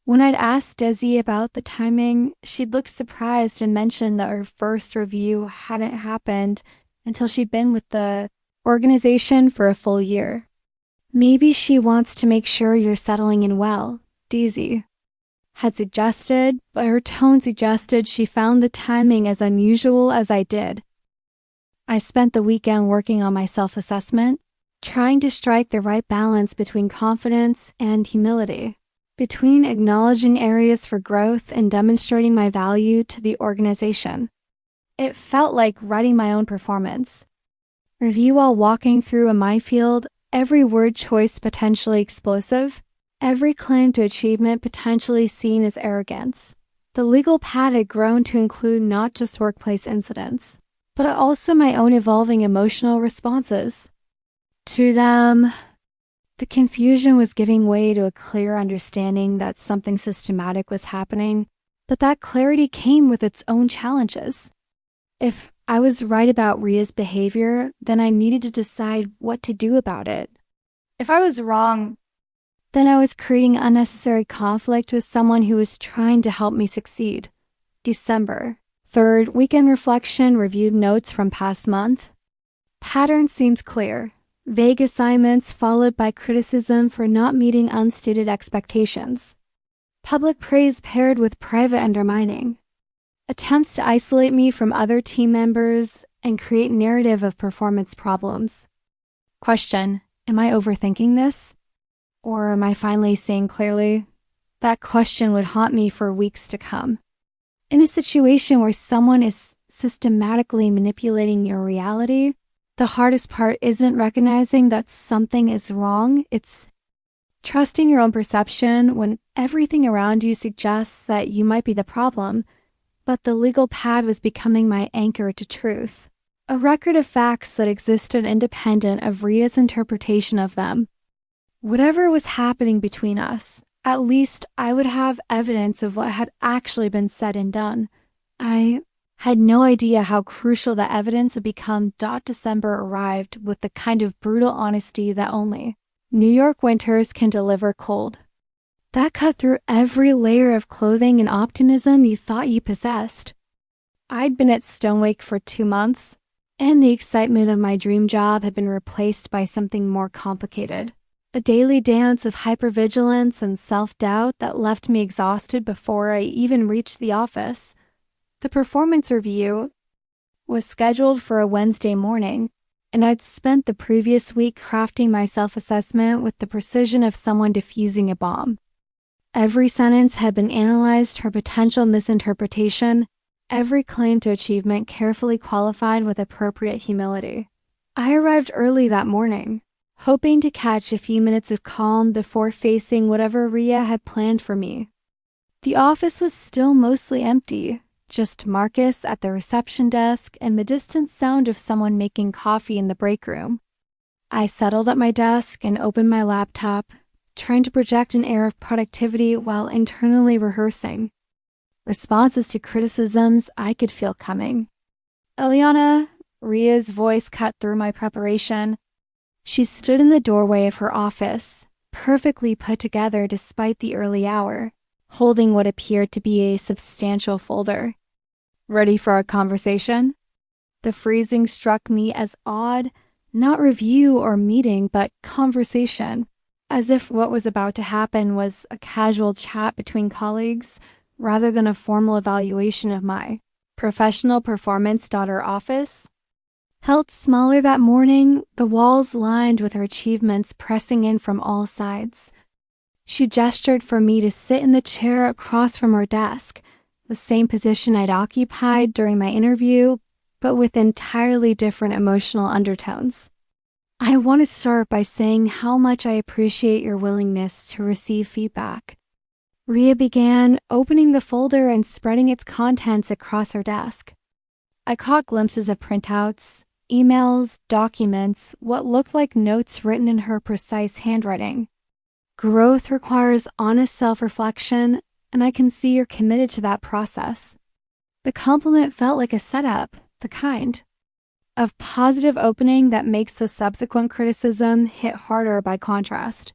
When I'd asked Desi about the timing, she'd looked surprised and mentioned that her first review hadn't happened until she'd been with the organization for a full year. Maybe she wants to make sure you're settling in well, Daisy had suggested, but her tone suggested she found the timing as unusual as I did. I spent the weekend working on my self-assessment, trying to strike the right balance between confidence and humility, between acknowledging areas for growth and demonstrating my value to the organization. It felt like writing my own performance. Review while walking through a minefield, every word choice potentially explosive, every claim to achievement potentially seen as arrogance. The legal pad had grown to include not just workplace incidents, but also my own evolving emotional responses to them. The confusion was giving way to a clear understanding that something systematic was happening, but that clarity came with its own challenges. If I was right about Ria's behavior, then I needed to decide what to do about it. If I was wrong, then I was creating unnecessary conflict with someone who was trying to help me succeed. December 3rd, weekend reflection, reviewed notes from past month. Pattern seems clear. Vague assignments followed by criticism for not meeting unstated expectations. Public praise paired with private undermining. Attempts to isolate me from other team members and create narrative of performance problems. Question: am I overthinking this? Or am I finally seeing clearly? That question would haunt me for weeks to come. In a situation where someone is systematically manipulating your reality, the hardest part isn't recognizing that something is wrong. It's trusting your own perception when everything around you suggests that you might be the problem, but the legal pad was becoming my anchor to truth, a record of facts that existed independent of Ria's interpretation of them. Whatever was happening between us, at least I would have evidence of what had actually been said and done. I had no idea how crucial that evidence would become. December arrived with the kind of brutal honesty that only New York winters can deliver cold. That cut through every layer of clothing and optimism you thought you possessed. I'd been at Stonewake for 2 months, and the excitement of my dream job had been replaced by something more complicated. A daily dance of hypervigilance and self-doubt that left me exhausted before I even reached the office. The performance review was scheduled for a Wednesday morning, and I'd spent the previous week crafting my self-assessment with the precision of someone defusing a bomb. Every sentence had been analyzed for potential misinterpretation, every claim to achievement carefully qualified with appropriate humility. I arrived early that morning, hoping to catch a few minutes of calm before facing whatever Ria had planned for me. The office was still mostly empty, just Marcus at the reception desk and the distant sound of someone making coffee in the break room. I settled at my desk and opened my laptop, trying to project an air of productivity while internally rehearsing responses to criticisms I could feel coming. "Eliana," Ria's voice cut through my preparation. She stood in the doorway of her office, perfectly put together despite the early hour, holding what appeared to be a substantial folder. "Ready for our conversation?" The phrasing struck me as odd, not review or meeting, but conversation, as if what was about to happen was a casual chat between colleagues rather than a formal evaluation of my professional performance. Her office felt smaller that morning, the walls lined with her achievements pressing in from all sides. She gestured for me to sit in the chair across from her desk, the same position I'd occupied during my interview, but with entirely different emotional undertones. I want to start by saying how much I appreciate your willingness to receive feedback. Ria began, opening the folder and spreading its contents across her desk. I caught glimpses of printouts, emails, documents, what looked like notes written in her precise handwriting. Growth requires honest self-reflection, and I can see you're committed to that process. The compliment felt like a setup, the kind of positive opening that makes the subsequent criticism hit harder by contrast.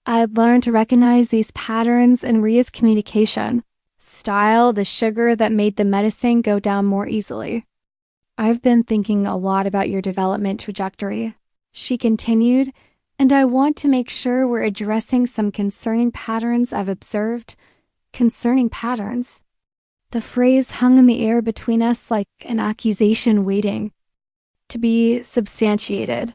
I had learned to recognize these patterns in Ria's communication, style, the sugar that made the medicine go down more easily. I've been thinking a lot about your development trajectory, she continued, and I want to make sure we're addressing some concerning patterns I've observed. Concerning patterns. The phrase hung in the air between us like an accusation waiting to be substantiated.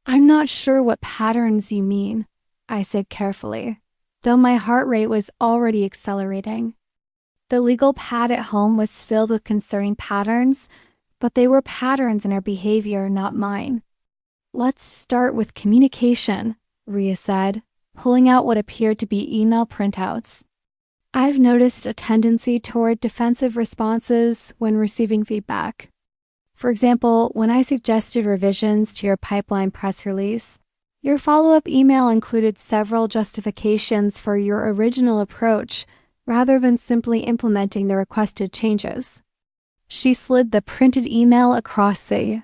I'm not sure what patterns you mean, I said carefully, though my heart rate was already accelerating. The legal pad at home was filled with concerning patterns, but they were patterns in her behavior, not mine. Let's start with communication, Ria said, pulling out what appeared to be email printouts. I've noticed a tendency toward defensive responses when receiving feedback. For example, when I suggested revisions to your pipeline press release, your follow-up email included several justifications for your original approach rather than simply implementing the requested changes. She slid the printed email across the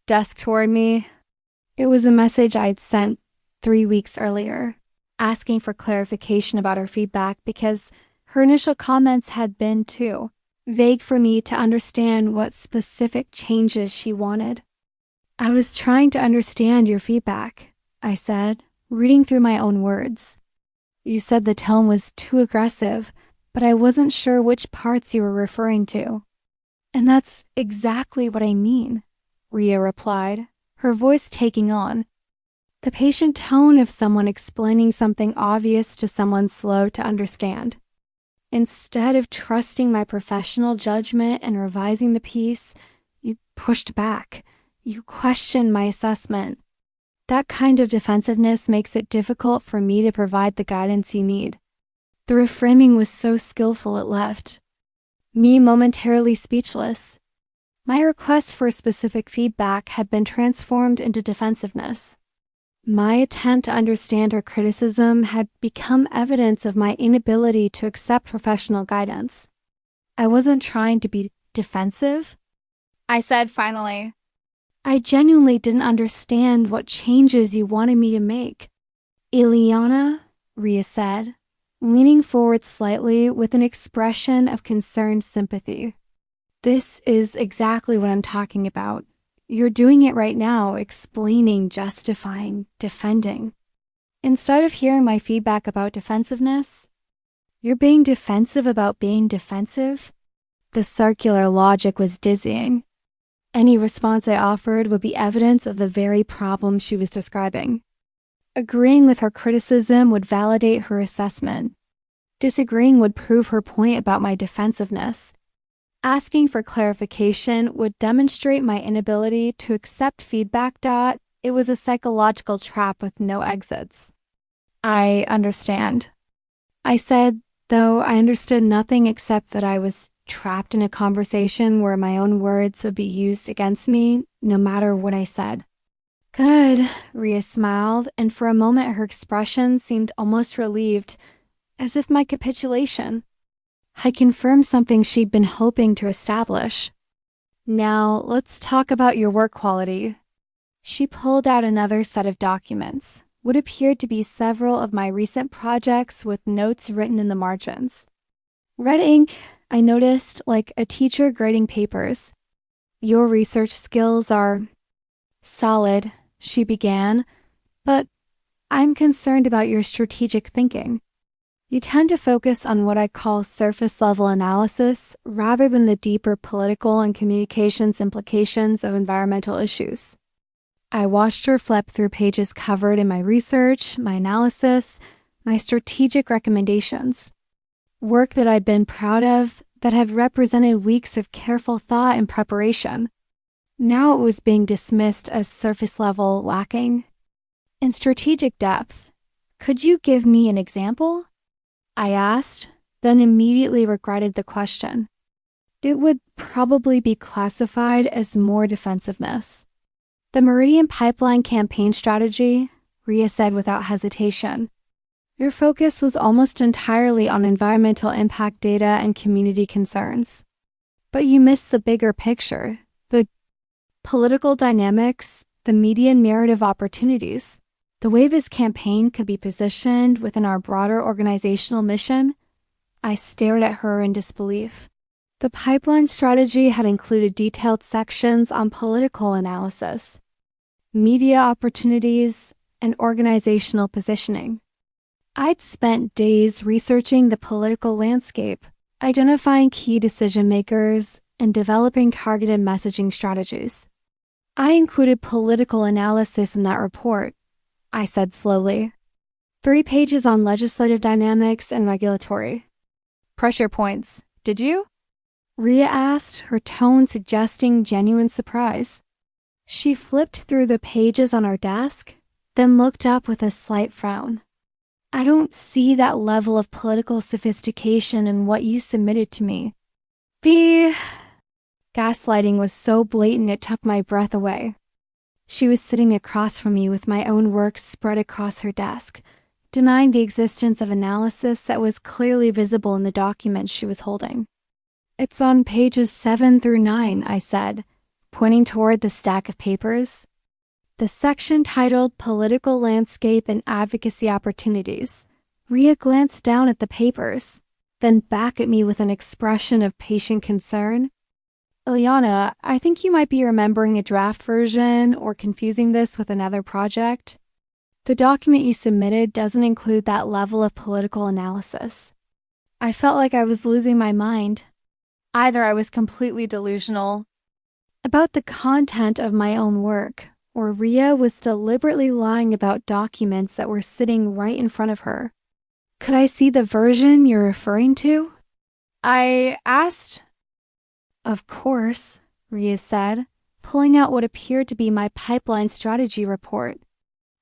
desk toward me. It was a message I'd sent 3 weeks earlier, asking for clarification about her feedback because her initial comments had been too vague for me to understand what specific changes she wanted. I was trying to understand your feedback, I said, reading through my own words. You said the tone was too aggressive, but I wasn't sure which parts you were referring to. And that's exactly what I mean, Ria replied, her voice taking on. The patient tone of someone explaining something obvious to someone slow to understand. Instead of trusting my professional judgment and revising the piece, you pushed back. You questioned my assessment. That kind of defensiveness makes it difficult for me to provide the guidance you need. The reframing was so skillful it left me momentarily speechless. My request for specific feedback had been transformed into defensiveness. My attempt to understand her criticism had become evidence of my inability to accept professional guidance. I wasn't trying to be defensive, I said finally. I genuinely didn't understand what changes you wanted me to make. Ileana, Ria said, leaning forward slightly with an expression of concerned sympathy. This is exactly what I'm talking about. You're doing it right now, explaining, justifying, defending. Instead of hearing my feedback about defensiveness, you're being defensive about being defensive? The circular logic was dizzying. Any response I offered would be evidence of the very problem she was describing. Agreeing with her criticism would validate her assessment. Disagreeing would prove her point about my defensiveness. Asking for clarification would demonstrate my inability to accept feedback. It was a psychological trap with no exits. I understand, I said, though I understood nothing except that I was trapped in a conversation where my own words would be used against me, no matter what I said. Good, Ria smiled, and for a moment her expression seemed almost relieved, as if my capitulation had confirmed something she'd been hoping to establish. Now, let's talk about your work quality. She pulled out another set of documents, what appeared to be several of my recent projects with notes written in the margins. Reading, I noticed, like a teacher grading papers. Your research skills are solid, she began, but I'm concerned about your strategic thinking. You tend to focus on what I call surface-level analysis rather than the deeper political and communications implications of environmental issues. I watched her flip through pages covered in my research, my analysis, my strategic recommendations. Work that I'd been proud of, that had represented weeks of careful thought and preparation. Now it was being dismissed as surface level, lacking in strategic depth. Could you give me an example? I asked, then immediately regretted the question. It would probably be classified as more defensiveness. The Meridian Pipeline campaign strategy, Ria said without hesitation. Your focus was almost entirely on environmental impact data and community concerns. But you missed the bigger picture, the political dynamics, the media narrative opportunities. The way this campaign could be positioned within our broader organizational mission. I stared at her in disbelief. The pipeline strategy had included detailed sections on political analysis, media opportunities, and organizational positioning. I'd spent days researching the political landscape, identifying key decision makers, and developing targeted messaging strategies. I included political analysis in that report, I said slowly. 3 pages on legislative dynamics and regulatory pressure points. Did you? Ria asked, her tone suggesting genuine surprise. She flipped through the pages on our desk, then looked up with a slight frown. I don't see that level of political sophistication in what you submitted to me. The gaslighting was so blatant it took my breath away. She was sitting across from me with my own work spread across her desk, denying the existence of analysis that was clearly visible in the document she was holding. It's on pages 7 through 9, I said, pointing toward the stack of papers. The section titled Political Landscape and Advocacy Opportunities. Ria glanced down at the papers, then back at me with an expression of patient concern. Ilyana, I think you might be remembering a draft version or confusing this with another project. The document you submitted doesn't include that level of political analysis. I felt like I was losing my mind. Either I was completely delusional about the content of my own work, or Ria was deliberately lying about documents that were sitting right in front of her. Could I see the version you're referring to? I asked. Of course, Ria said, pulling out what appeared to be my pipeline strategy report.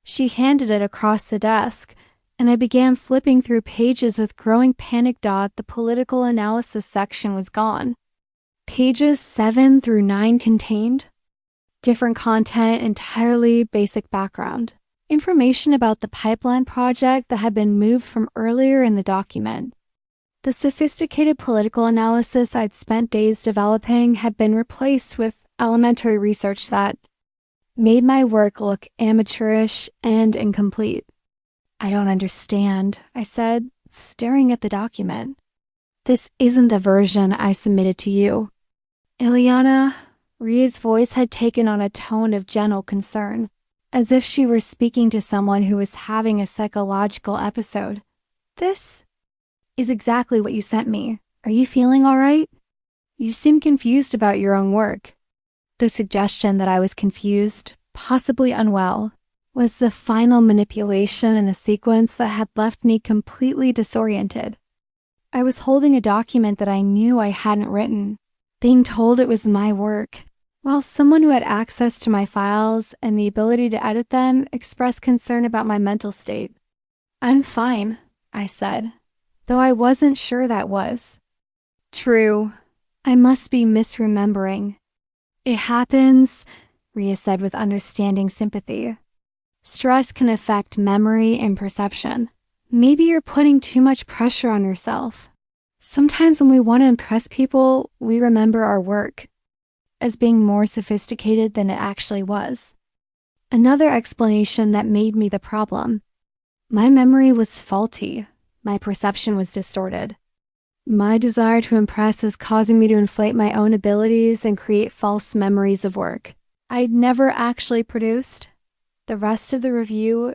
She handed it across the desk, and I began flipping through pages with growing panic. The political analysis section was gone. Pages 7 through 9 contained different content, entirely basic background. Information about the pipeline project that had been moved from earlier in the document. The sophisticated political analysis I'd spent days developing had been replaced with elementary research that made my work look amateurish and incomplete. I don't understand, I said, staring at the document. This isn't the version I submitted to you. Ilyana, Ria's voice had taken on a tone of gentle concern, as if she were speaking to someone who was having a psychological episode. This is exactly what you sent me. Are you feeling all right? You seem confused about your own work. The suggestion that I was confused, possibly unwell, was the final manipulation in a sequence that had left me completely disoriented. I was holding a document that I knew I hadn't written, being told it was my work, while someone who had access to my files and the ability to edit them expressed concern about my mental state. I'm fine, I said, though I wasn't sure that was true. I must be misremembering. It happens, Ria said with understanding sympathy. Stress can affect memory and perception. Maybe you're putting too much pressure on yourself. Sometimes when we want to impress people, we remember our work as being more sophisticated than it actually was. Another explanation that made me the problem. My memory was faulty. My perception was distorted. My desire to impress was causing me to inflate my own abilities and create false memories of work I'd never actually produced. The rest of the review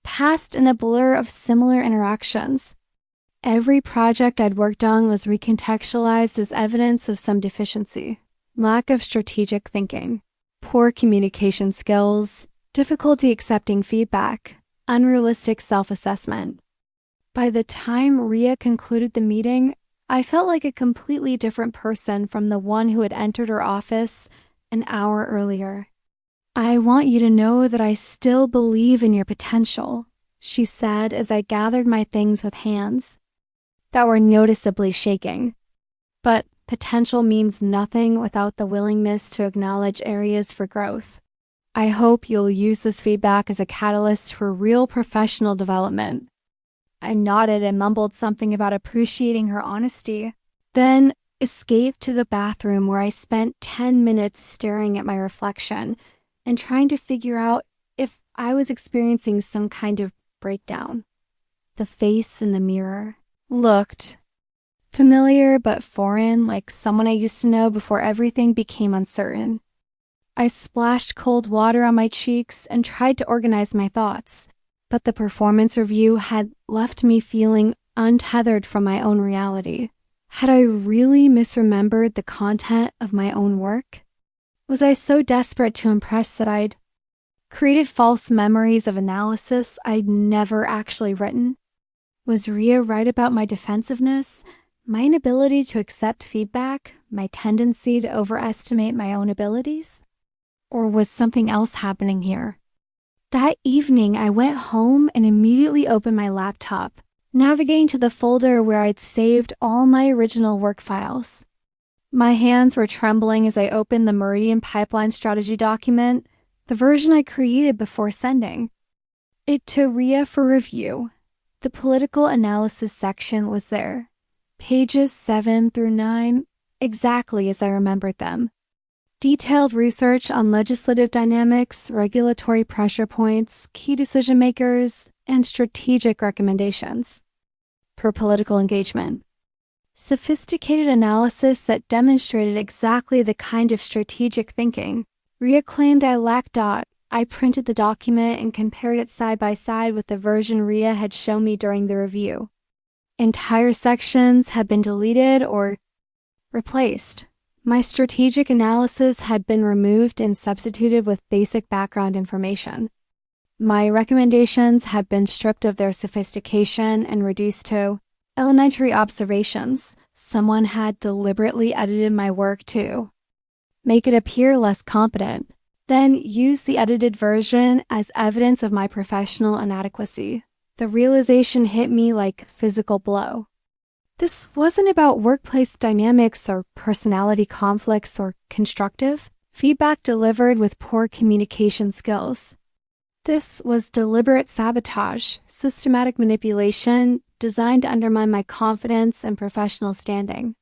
passed in a blur of similar interactions. Every project I'd worked on was recontextualized as evidence of some deficiency, lack of strategic thinking, poor communication skills, difficulty accepting feedback, unrealistic self-assessment. By the time Ria concluded the meeting, I felt like a completely different person from the one who had entered her office an hour earlier. "I want you to know that I still believe in your potential," she said as I gathered my things with hands that were noticeably shaking. But potential means nothing without the willingness to acknowledge areas for growth. "I hope you'll use this feedback as a catalyst for real professional development." I nodded and mumbled something about appreciating her honesty, then escaped to the bathroom where I spent 10 minutes staring at my reflection and trying to figure out if I was experiencing some kind of breakdown. The face in the mirror looked familiar but foreign, like someone I used to know before everything became uncertain. I splashed cold water on my cheeks and tried to organize my thoughts, but the performance review had left me feeling untethered from my own reality. Had I really misremembered the content of my own work? Was I so desperate to impress that I'd created false memories of analysis I'd never actually written? Was Ria right about my defensiveness, my inability to accept feedback, my tendency to overestimate my own abilities? Or was something else happening here? That evening, I went home and immediately opened my laptop, navigating to the folder where I'd saved all my original work files. My hands were trembling as I opened the Meridian Pipeline Strategy document, the version I created before sending it to Ria for review. The political analysis section was there, pages 7 through 9, exactly as I remembered them. Detailed research on legislative dynamics, regulatory pressure points, key decision makers, and strategic recommendations for political engagement. Sophisticated analysis that demonstrated exactly the kind of strategic thinking Ria claimed I lacked. I printed the document and compared it side by side with the version Ria had shown me during the review. Entire sections had been deleted or replaced. My strategic analysis had been removed and substituted with basic background information. My recommendations had been stripped of their sophistication and reduced to elementary observations. Someone had deliberately edited my work to make it appear less competent, then use the edited version as evidence of my professional inadequacy. The realization hit me like a physical blow. This wasn't about workplace dynamics or personality conflicts or constructive feedback delivered with poor communication skills. This was deliberate sabotage, systematic manipulation designed to undermine my confidence and professional standing.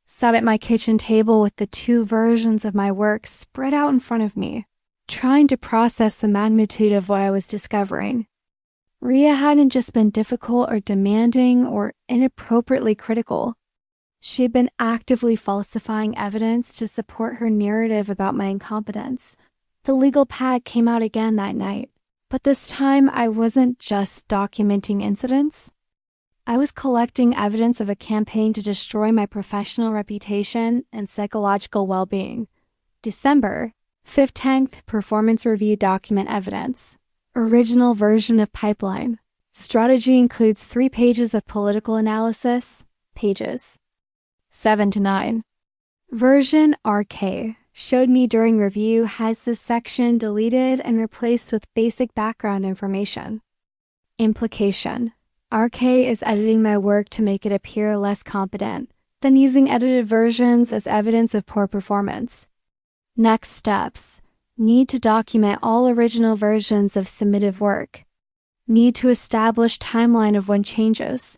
Sat at my kitchen table with the two versions of my work spread out in front of me, trying to process the magnitude of what I was discovering. Ria hadn't just been difficult or demanding or inappropriately critical. She had been actively falsifying evidence to support her narrative about my incompetence. The legal pad came out again that night, but this time I wasn't just documenting incidents. I was collecting evidence of a campaign to destroy my professional reputation and psychological well-being. December 15th Performance Review Document Evidence. Original version of Pipeline. Strategy includes 3 pages of political analysis, pages 7 to 9. Version RK showed me during review has this section deleted and replaced with basic background information. Implication. RK is editing my work to make it appear less competent, then using edited versions as evidence of poor performance. Next steps. Need to document all original versions of submitted work. Need to establish timeline of when changes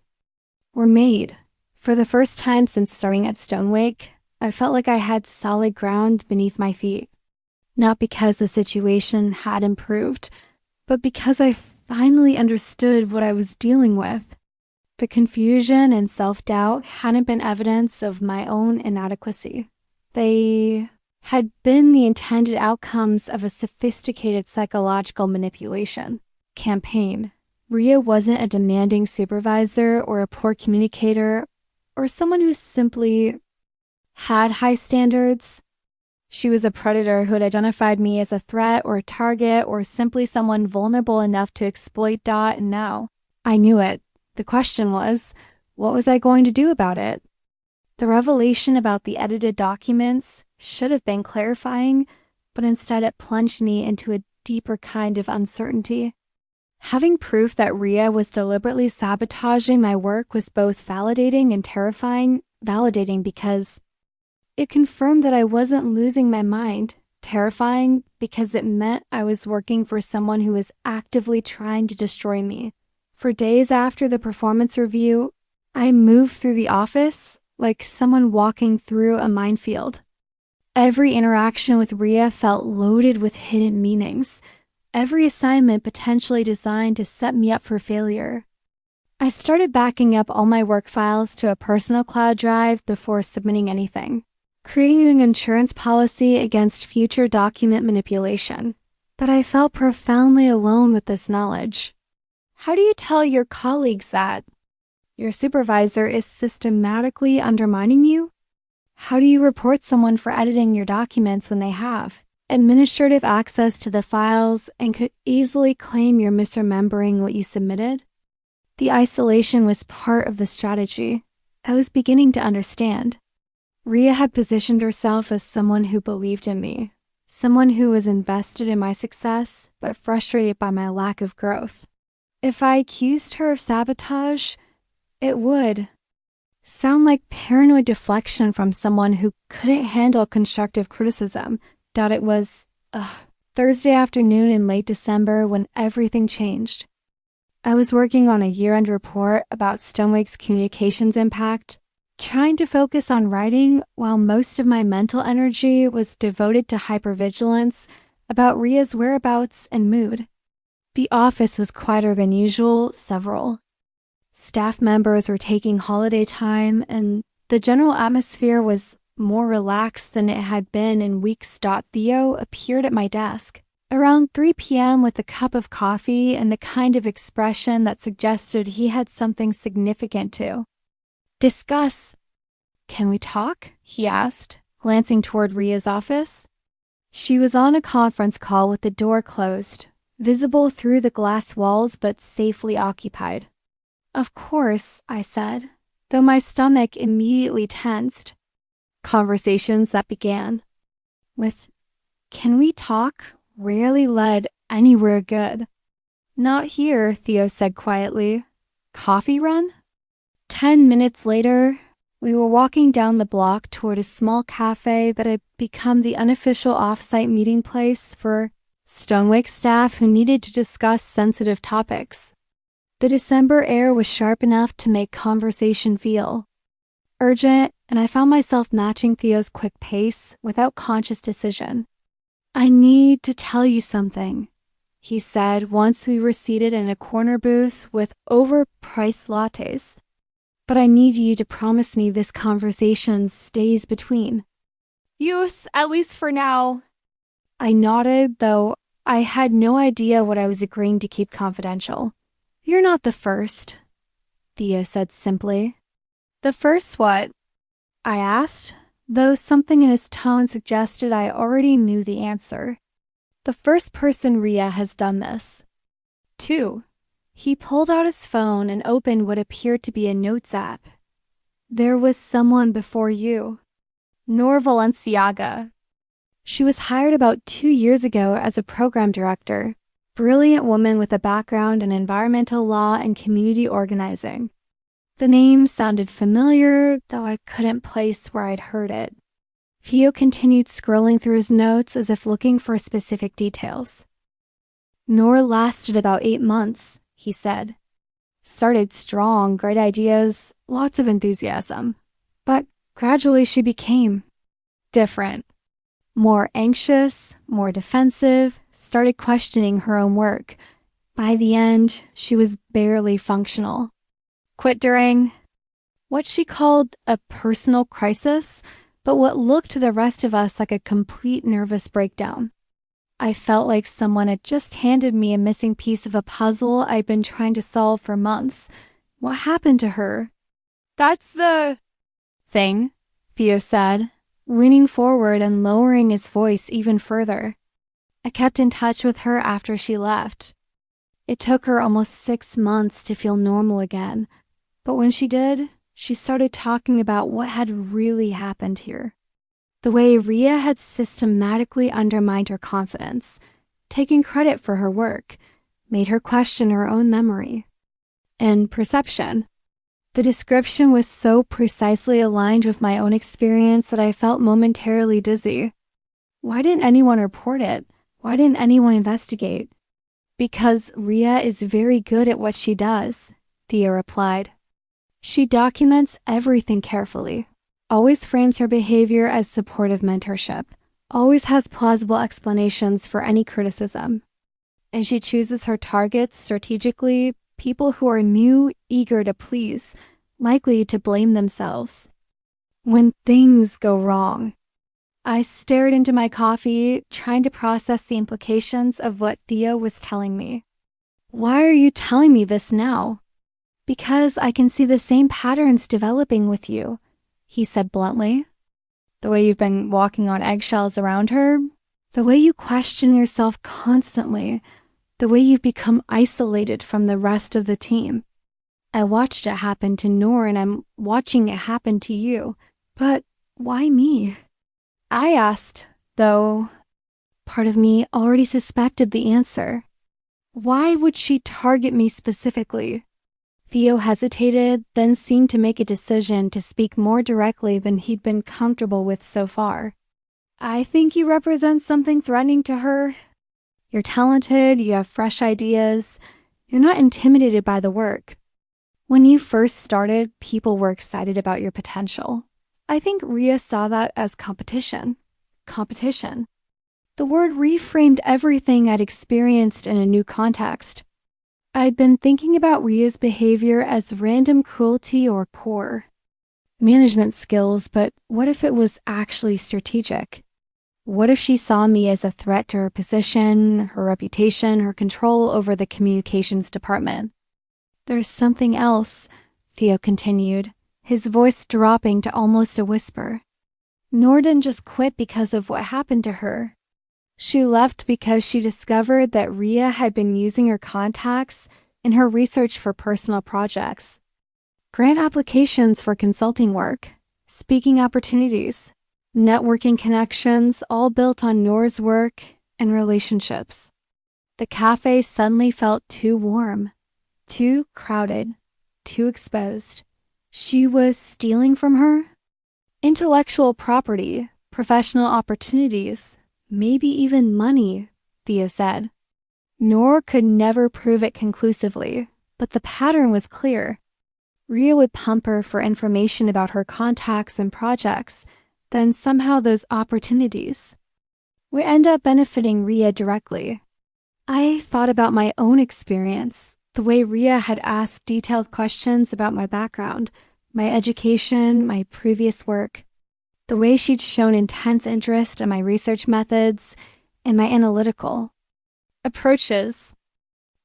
were made. For the first time since starting at Stonewake, I felt like I had solid ground beneath my feet. Not because the situation had improved, but because I finally understood what I was dealing with. The confusion and self-doubt hadn't been evidence of my own inadequacy. They had been the intended outcomes of a sophisticated psychological manipulation campaign. Ria wasn't a demanding supervisor or a poor communicator or someone who simply had high standards. She was a predator who had identified me as a threat or a target or simply someone vulnerable enough to exploit. And now I knew it. The question was, what was I going to do about it? The revelation about the edited documents should have been clarifying, but instead it plunged me into a deeper kind of uncertainty. Having proof that Ria was deliberately sabotaging my work was both validating and terrifying. Validating because it confirmed that I wasn't losing my mind. Terrifying because it meant I was working for someone who was actively trying to destroy me. For days after the performance review, I moved through the office like someone walking through a minefield. Every interaction with Ria felt loaded with hidden meanings. Every assignment potentially designed to set me up for failure. I started backing up all my work files to a personal cloud drive before submitting anything, creating an insurance policy against future document manipulation. But I felt profoundly alone with this knowledge. How do you tell your colleagues that your supervisor is systematically undermining you? How do you report someone for editing your documents when they have administrative access to the files and could easily claim you're misremembering what you submitted? The isolation was part of the strategy. I was beginning to understand. Ria had positioned herself as someone who believed in me, someone who was invested in my success, but frustrated by my lack of growth. If I accused her of sabotage, it would sound like paranoid deflection from someone who couldn't handle constructive criticism. Doubt it was Thursday afternoon in late December when everything changed. I was working on a year-end report about Stonewake's communications impact, trying to focus on writing while most of my mental energy was devoted to hypervigilance about Ria's whereabouts and mood. The office was quieter than usual. Several staff members were taking holiday time, and the general atmosphere was more relaxed than it had been in weeks. Theo appeared at my desk around 3 p.m. with a cup of coffee and the kind of expression that suggested he had something significant to discuss. "Can we talk?" he asked, glancing toward Ria's office. She was on a conference call with the door closed, visible through the glass walls but safely occupied. "Of course," I said, though my stomach immediately tensed. Conversations that began with, "Can we talk?" rarely led anywhere good. "Not here," Theo said quietly. "Coffee run?" 10 minutes later, we were walking down the block toward a small cafe that had become the unofficial off-site meeting place for Stonewake staff who needed to discuss sensitive topics. The December air was sharp enough to make conversation feel urgent, and I found myself matching Theo's quick pace without conscious decision. "I need to tell you something," he said once we were seated in a corner booth with overpriced lattes. "But I need you to promise me this conversation stays between us, at least for now." I nodded, though I had no idea what I was agreeing to keep confidential. "You're not the first," Theo said simply. "The first what?" I asked, though something in his tone suggested I already knew the answer. "The first person Ria has done this." 2. He pulled out his phone and opened what appeared to be a notes app. "There was someone before you. Nor Valenciaga. She was hired about 2 years ago as a program director. Brilliant woman with a background in environmental law and community organizing." The name sounded familiar, though I couldn't place where I'd heard it. Theo continued scrolling through his notes as if looking for specific details. "Nor lasted about 8 months, he said. Started strong, great ideas, lots of enthusiasm. But gradually she became different. More anxious, more defensive, started questioning her own work. By the end, she was barely functional. Quit during what she called a personal crisis, but what looked to the rest of us like a complete nervous breakdown. I felt like someone had just handed me a missing piece of a puzzle I'd been trying to solve for months. What happened to her?" "That's the thing," Theo said, leaning forward and lowering his voice even further. "I kept in touch with her after she left. It took her almost 6 months to feel normal again, but when she did, She started talking about what had really happened here. The way Ria had systematically undermined her confidence, taken credit for her work, made her question her own memory and perception. The description was so precisely aligned with my own experience that I felt momentarily dizzy. Why didn't anyone report it? Why didn't anyone investigate? Because Ria is very good at what she does, Thea replied. She documents everything carefully, always frames her behavior as supportive mentorship, always has plausible explanations for any criticism. And she chooses her targets strategically, people who are new, eager to please, likely to blame themselves. When things go wrong, I stared into my coffee, trying to process the implications of what Thea was telling me. Why are you telling me this now? Because I can see the same patterns developing with you, he said bluntly. The way you've been walking on eggshells around her, the way you question yourself constantly, the way you've become isolated from the rest of the team. I watched it happen to Noor and I'm watching it happen to you. But why me? I asked, though part of me already suspected the answer. Why would she target me specifically? Theo hesitated, then seemed to make a decision to speak more directly than he'd been comfortable with so far. I think you represent something threatening to her. You're talented, you have fresh ideas, you're not intimidated by the work. When you first started, people were excited about your potential. I think Ria saw that as competition. Competition. The word reframed everything I'd experienced in a new context. I'd been thinking about Ria's behavior as random cruelty or poor management skills, but what if it was actually strategic? What if she saw me as a threat to her position, her reputation, her control over the communications department? There's something else, Theo continued, his voice dropping to almost a whisper. Noor didn't just quit because of what happened to her. She left because she discovered that Ria had been using her contacts in her research for personal projects. Grant applications for consulting work, speaking opportunities, networking connections, all built on Noor's work and relationships. The cafe suddenly felt too warm, too crowded, too exposed. She was stealing from her? Intellectual property, professional opportunities, maybe even money, Thea said. Noor could never prove it conclusively, but the pattern was clear. Ria would pump her for information about her contacts and projects, then somehow those opportunities would end up benefiting Ria directly. I thought about my own experience, the way Ria had asked detailed questions about my background, my education, my previous work, the way she'd shown intense interest in my research methods and my analytical approaches,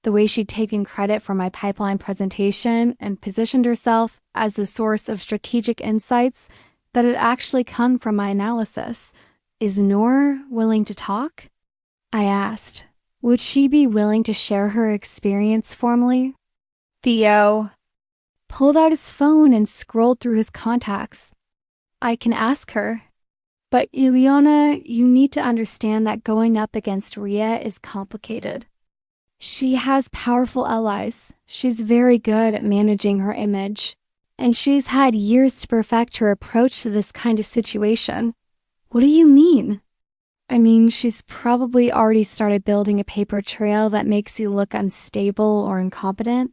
the way she'd taken credit for my pipeline presentation and positioned herself as the source of strategic insights that had actually come from my analysis. Is Noor willing to talk? I asked. Would she be willing to share her experience formally? Theo pulled out his phone and scrolled through his contacts. I can ask her. But Ileana, you need to understand that going up against Ria is complicated. She has powerful allies. She's very good at managing her image. And she's had years to perfect her approach to this kind of situation. What do you mean? I mean, she's probably already started building a paper trail that makes you look unstable or incompetent.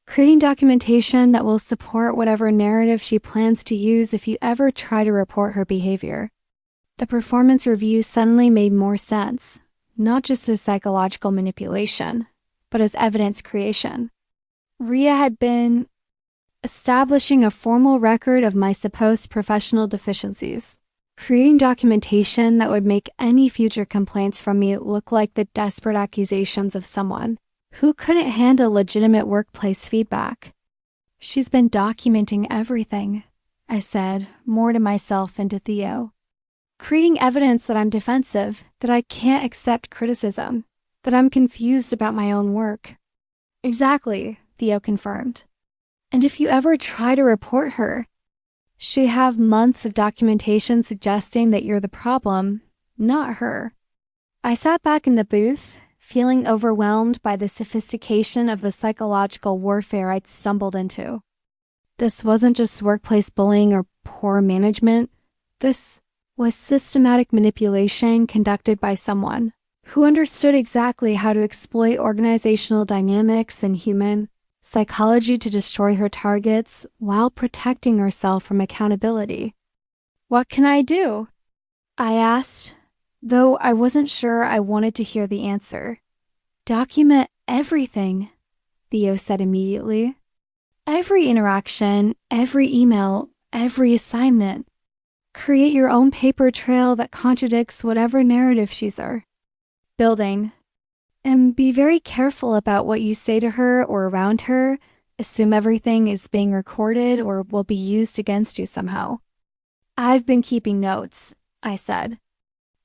Creating documentation that will support whatever narrative she plans to use if you ever try to report her behavior. The performance review suddenly made more sense, not just as psychological manipulation, but as evidence creation. Ria had been establishing a formal record of my supposed professional deficiencies, creating documentation that would make any future complaints from me look like the desperate accusations of someone who couldn't handle legitimate workplace feedback. She's been documenting everything, I said, more to myself and to Theo. Creating evidence that I'm defensive, that I can't accept criticism, that I'm confused about my own work. Exactly, Theo confirmed. And if you ever try to report her, she have months of documentation suggesting that you're the problem, not her. I sat back in the booth, feeling overwhelmed by the sophistication of the psychological warfare I'd stumbled into. This wasn't just workplace bullying or poor management. This was systematic manipulation conducted by someone who understood exactly how to exploit organizational dynamics and human psychology to destroy her targets while protecting herself from accountability. "What can I do?" I asked, though I wasn't sure I wanted to hear the answer. "Document everything," Theo said immediately. "Every interaction, every email, every assignment. Create your own paper trail that contradicts whatever narrative she's building. And be very careful about what you say to her or around her. Assume everything is being recorded or will be used against you somehow." "I've been keeping notes," I said.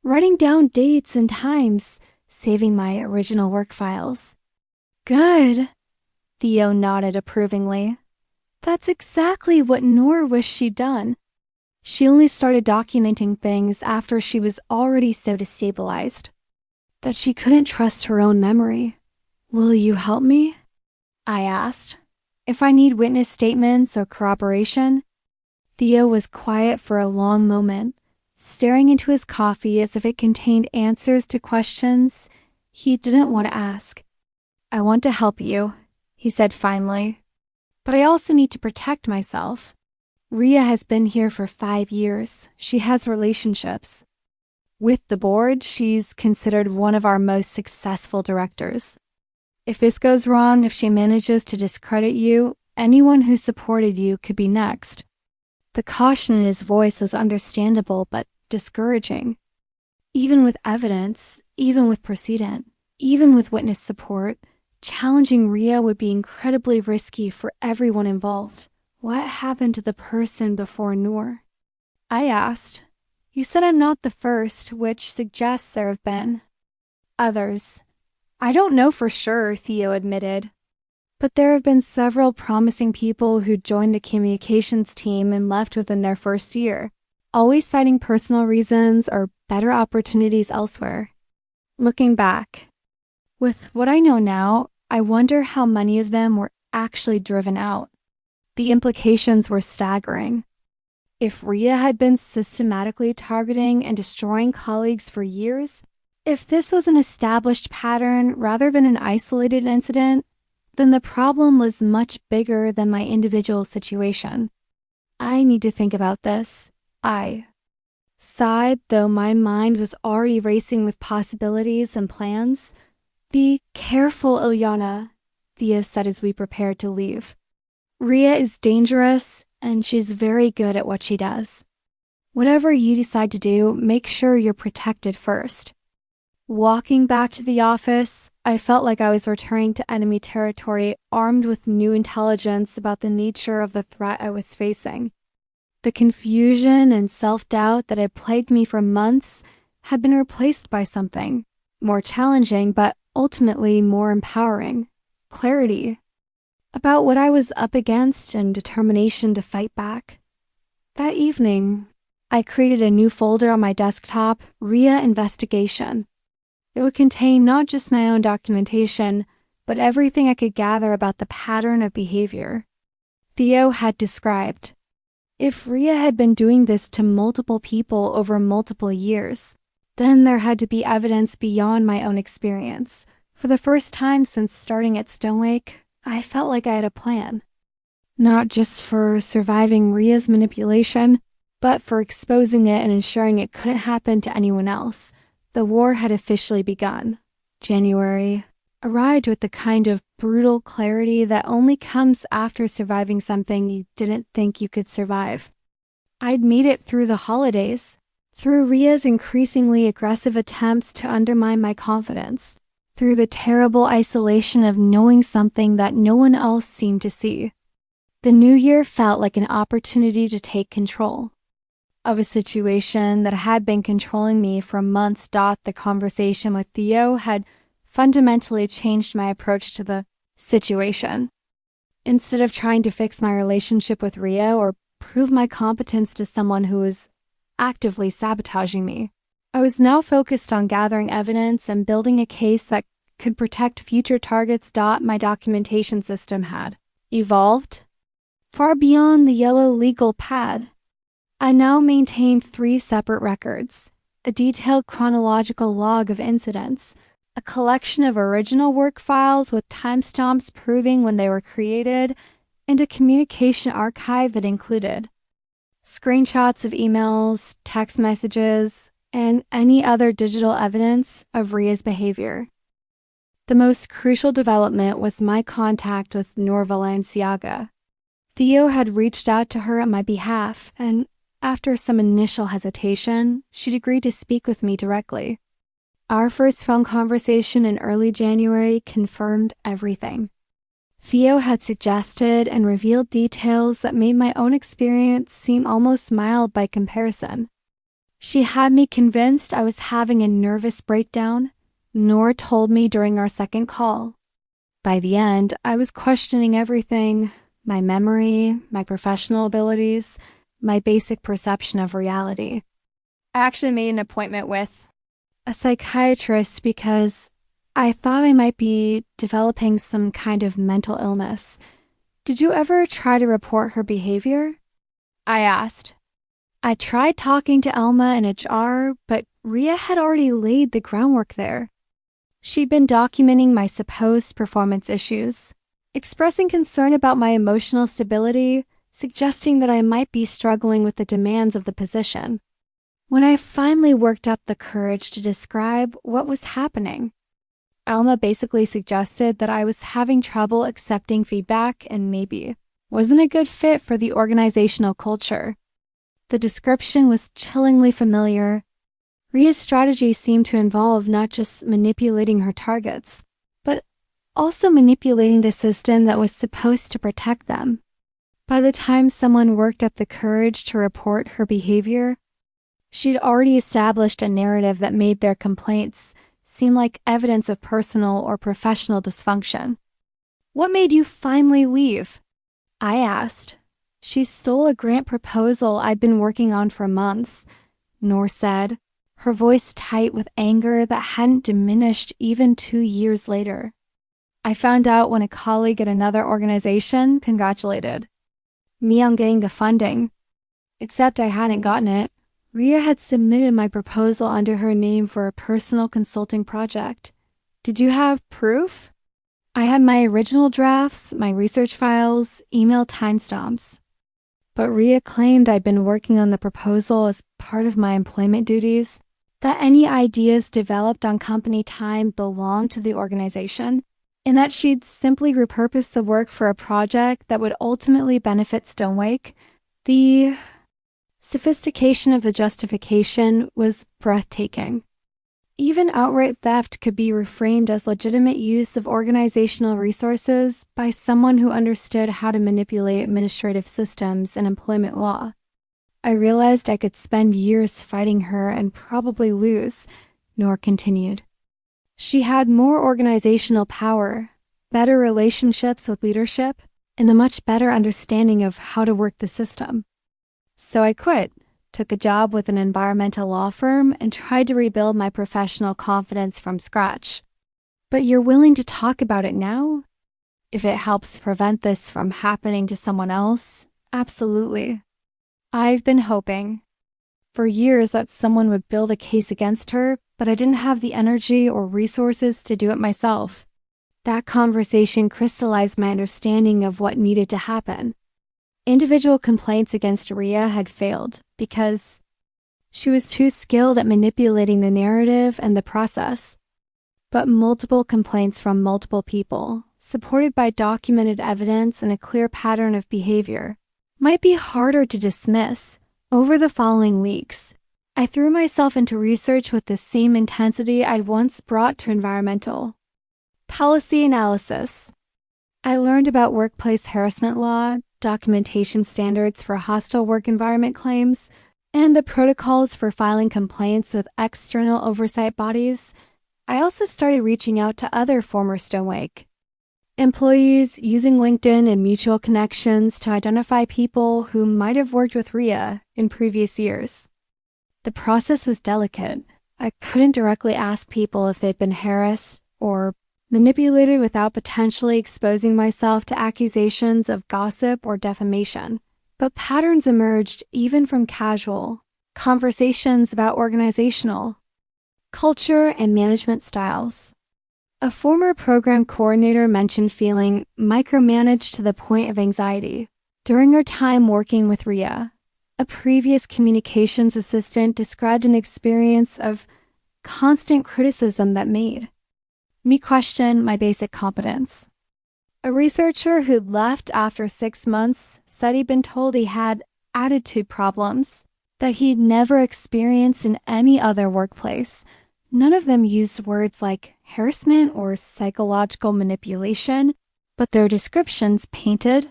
"Writing down dates and times, saving my original work files." "Good," Theo nodded approvingly. "That's exactly what Noor wished she'd done. She only started documenting things after she was already so destabilized that she couldn't trust her own memory." "Will you help me?" I asked. "If I need witness statements or corroboration?" Theo was quiet for a long moment, staring into his coffee as if it contained answers to questions he didn't want to ask. "I want to help you," he said finally, "but I also need to protect myself. Ria has been here for 5 years. She has relationships. With the board, she's considered one of our most successful directors. If this goes wrong, if she manages to discredit you, anyone who supported you could be next." The caution in his voice was understandable but discouraging. Even with evidence, even with precedent, even with witness support, challenging Ria would be incredibly risky for everyone involved. "What happened to the person before Noor?" I asked. "You said I'm not the first, which suggests there have been others." "I don't know for sure," Theo admitted. "But there have been several promising people who joined the communications team and left within their first year, always citing personal reasons or better opportunities elsewhere." Looking back, with what I know now, I wonder how many of them were actually driven out. The implications were staggering. If Ria had been systematically targeting and destroying colleagues for years, if this was an established pattern rather than an isolated incident, then the problem was much bigger than my individual situation. "I need to think about this," I sighed, though my mind was already racing with possibilities and plans. "Be careful, Ilyana," Thea said as we prepared to leave. "Ria is dangerous, and she's very good at what she does. Whatever you decide to do, make sure you're protected first." Walking back to the office, I felt like I was returning to enemy territory, armed with new intelligence about the nature of the threat I was facing. The confusion and self-doubt that had plagued me for months had been replaced by something more challenging, but ultimately more empowering: clarity about what I was up against and determination to fight back. That evening, I created a new folder on my desktop, Ria Investigation. It would contain not just my own documentation, but everything I could gather about the pattern of behavior Theo had described. If Ria had been doing this to multiple people over multiple years, then there had to be evidence beyond my own experience. For the first time since starting at Stonewake, I felt like I had a plan. Not just for surviving Ria's manipulation, but for exposing it and ensuring it couldn't happen to anyone else. The war had officially begun. January arrived with the kind of brutal clarity that only comes after surviving something you didn't think you could survive. I'd made it through the holidays, through Ria's increasingly aggressive attempts to undermine my confidence, through the terrible isolation of knowing something that no one else seemed to see. The new year felt like an opportunity to take control of a situation that had been controlling me for months. The conversation with Theo had fundamentally changed my approach to the situation. instead of trying to fix my relationship with Ria or prove my competence to someone who was actively sabotaging me. I was now focused on gathering evidence and building a case that could protect future targets. My documentation system had evolved far beyond the yellow legal pad. I now maintained 3 separate records: a detailed chronological log of incidents, a collection of original work files with timestamps proving when they were created, and a communication archive that included screenshots of emails, text messages, and any other digital evidence of Ria's behavior. The most crucial development was my contact with Noor Valenciaga. Theo had reached out to her on my behalf, and after some initial hesitation, she'd agreed to speak with me directly. Our first phone conversation in early January confirmed everything. Theo had suggested and revealed details that made my own experience seem almost mild by comparison. She had me convinced I was having a nervous breakdown, Noor told me during our second call. By the end, I was questioning everything: my memory, my professional abilities, my basic perception of reality. I actually made an appointment with a psychiatrist because I thought I might be developing some kind of mental illness. Did you ever try to report her behavior? I asked. I tried talking to Elma in HR, but Ria had already laid the groundwork there. She'd been documenting my supposed performance issues, expressing concern about my emotional stability, suggesting that I might be struggling with the demands of the position. When I finally worked up the courage to describe what was happening, Alma basically suggested that I was having trouble accepting feedback and maybe wasn't a good fit for the organizational culture. The description was chillingly familiar. Ria's strategy seemed to involve not just manipulating her targets, but also manipulating the system that was supposed to protect them. By the time someone worked up the courage to report her behavior, she'd already established a narrative that made their complaints seem like evidence of personal or professional dysfunction. "What made you finally leave?" I asked. "She stole a grant proposal I'd been working on for months," Noor said, her voice tight with anger that hadn't diminished even 2 years later. "I found out when a colleague at another organization congratulated me on getting the funding. Except I hadn't gotten it. Ria had submitted my proposal under her name for a personal consulting project. Did you have proof?" I had my original drafts, my research files, email timestamps. But Ria claimed I'd been working on the proposal as part of my employment duties, that any ideas developed on company time belonged to the organization, and that she'd simply repurposed the work for a project that would ultimately benefit Stonewake. The sophistication of the justification was breathtaking. Even outright theft could be reframed as legitimate use of organizational resources by someone who understood how to manipulate administrative systems and employment law. I realized I could spend years fighting her and probably lose, Noor continued. She had more organizational power, better relationships with leadership, and a much better understanding of how to work the system. So I quit, took a job with an environmental law firm, and tried to rebuild my professional confidence from scratch. But you're willing to talk about it now? If it helps prevent this from happening to someone else, absolutely. I've been hoping for years that someone would build a case against her, but I didn't have the energy or resources to do it myself. That conversation crystallized my understanding of what needed to happen. Individual complaints against Ria had failed because she was too skilled at manipulating the narrative and the process. But multiple complaints from multiple people, supported by documented evidence and a clear pattern of behavior, might be harder to dismiss. Over the following weeks, I threw myself into research with the same intensity I'd once brought to environmental policy analysis. I learned about workplace harassment law, documentation standards for hostile work environment claims, and the protocols for filing complaints with external oversight bodies. I also started reaching out to other former Stonewake Employees using LinkedIn and mutual connections to identify people who might have worked with Ria in previous years. The process was delicate. I couldn't directly ask people if they'd been harassed or manipulated without potentially exposing myself to accusations of gossip or defamation. But patterns emerged even from casual conversations about organizational culture and management styles. A former program coordinator mentioned feeling micromanaged to the point of anxiety during her time working with Ria. A previous communications assistant described an experience of constant criticism that made me question my basic competence. A researcher who'd left after 6 months said he'd been told he had attitude problems that he'd never experienced in any other workplace. None of them used words like harassment or psychological manipulation, but their descriptions painted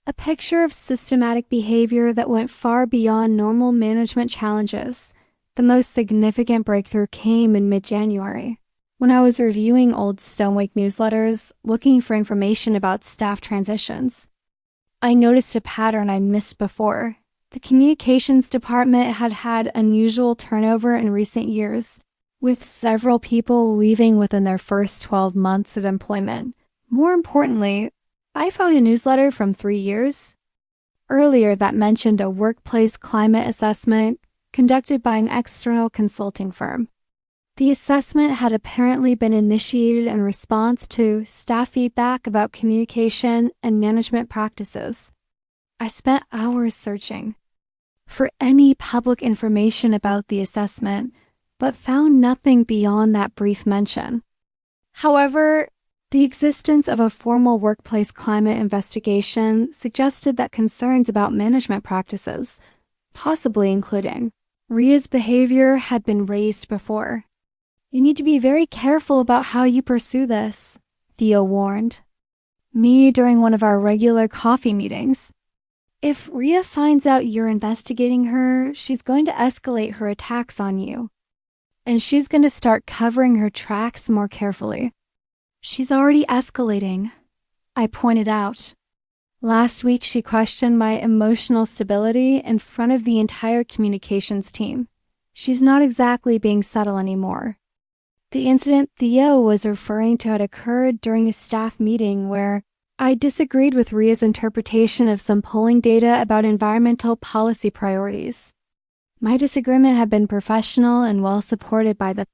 a picture of systematic behavior that went far beyond normal management challenges. The most significant breakthrough came in mid-January, when I was reviewing old Stonewake newsletters looking for information about staff transitions. I noticed a pattern I'd missed before. The communications department had had unusual turnover in recent years, with several people leaving within their first 12 months of employment. More importantly, I found a newsletter from 3 years earlier that mentioned a workplace climate assessment conducted by an external consulting firm. The assessment had apparently been initiated in response to staff feedback about communication and management practices. I spent hours searching for any public information about the assessment, but found nothing beyond that brief mention. However, the existence of a formal workplace climate investigation suggested that concerns about management practices, possibly including Ria's behavior, had been raised before. You need to be very careful about how you pursue this, Theo warned me during one of our regular coffee meetings. If Ria finds out you're investigating her, she's going to escalate her attacks on you, and she's going to start covering her tracks more carefully. She's already escalating, I pointed out. Last week, she questioned my emotional stability in front of the entire communications team. She's not exactly being subtle anymore. The incident Theo was referring to had occurred during a staff meeting where I disagreed with Ria's interpretation of some polling data about environmental policy priorities. My disagreement had been professional and well supported by the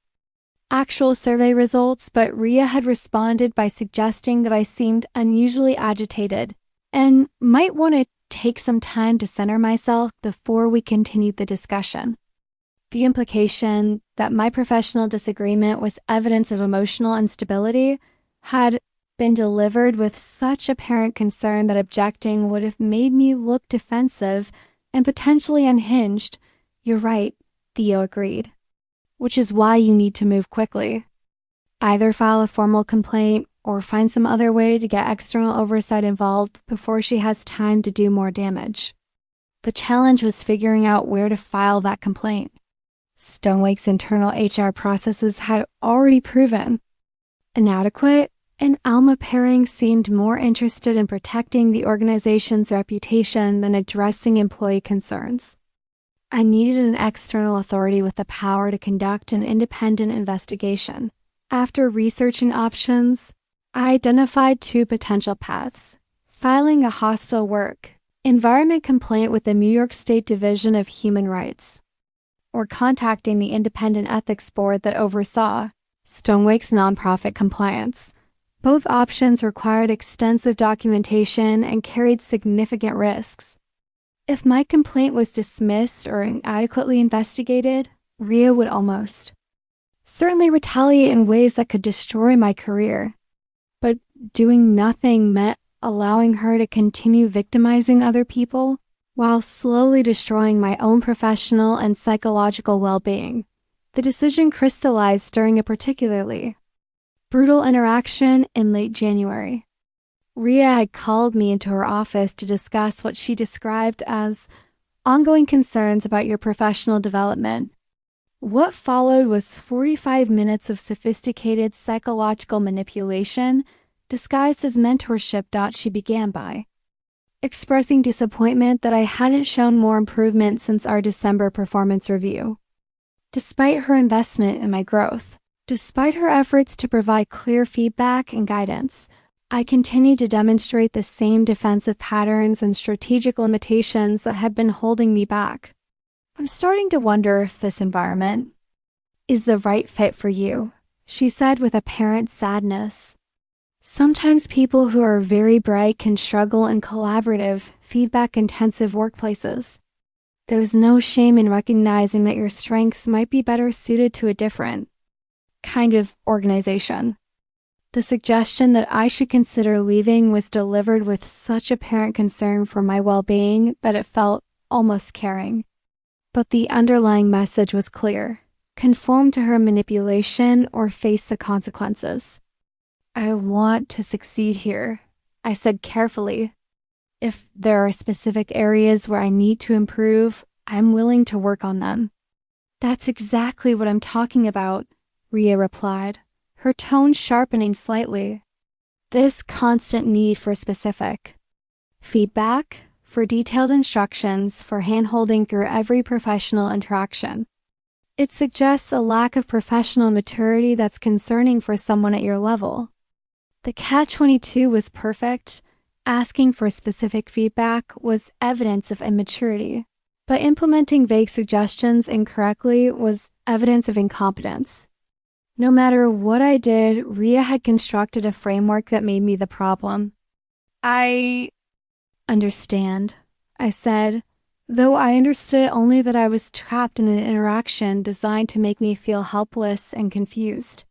actual survey results, but Ria had responded by suggesting that I seemed unusually agitated and might want to take some time to center myself before we continued the discussion. The implication that my professional disagreement was evidence of emotional instability had been delivered with such apparent concern that objecting would have made me look defensive and potentially unhinged. You're right, Theo agreed. Which is why you need to move quickly. Either file a formal complaint or find some other way to get external oversight involved before she has time to do more damage. The challenge was figuring out where to file that complaint. Stonewake's internal HR processes had already proven inadequate, and Alma Paring seemed more interested in protecting the organization's reputation than addressing employee concerns. I needed an external authority with the power to conduct an independent investigation. After researching options, I identified 2 potential paths: filing a hostile work environment complaint with the New York State Division of Human Rights, or contacting the independent ethics board that oversaw Stonewake's nonprofit compliance. Both options required extensive documentation and carried significant risks. If my complaint was dismissed or inadequately investigated, Ria would almost certainly retaliate in ways that could destroy my career. But doing nothing meant allowing her to continue victimizing other people while slowly destroying my own professional and psychological well-being. The decision crystallized during a particularly brutal interaction in late January. Ria had called me into her office to discuss what she described as ongoing concerns about your professional development. What followed was 45 minutes of sophisticated psychological manipulation disguised as mentorship. She began by expressing disappointment that I hadn't shown more improvement since our December performance review. Despite her investment in my growth, despite her efforts to provide clear feedback and guidance, I continued to demonstrate the same defensive patterns and strategic limitations that had been holding me back. I'm starting to wonder if this environment is the right fit for you, she said with apparent sadness. Sometimes people who are very bright can struggle in collaborative, feedback-intensive workplaces. There's no shame in recognizing that your strengths might be better suited to a different kind of organization. The suggestion that I should consider leaving was delivered with such apparent concern for my well-being that it felt almost caring. But the underlying message was clear: conform to her manipulation or face the consequences. I want to succeed here, I said carefully. If there are specific areas where I need to improve, I'm willing to work on them. That's exactly what I'm talking about, Ria replied, her tone sharpening slightly. This constant need for specific feedback, for detailed instructions, for hand-holding through every professional interaction. It suggests a lack of professional maturity that's concerning for someone at your level. The catch-22 was perfect. Asking for specific feedback was evidence of immaturity, but implementing vague suggestions incorrectly was evidence of incompetence. No matter what I did, Ria had constructed a framework that made me the problem. I understand, I said, though I understood only that I was trapped in an interaction designed to make me feel helpless and confused.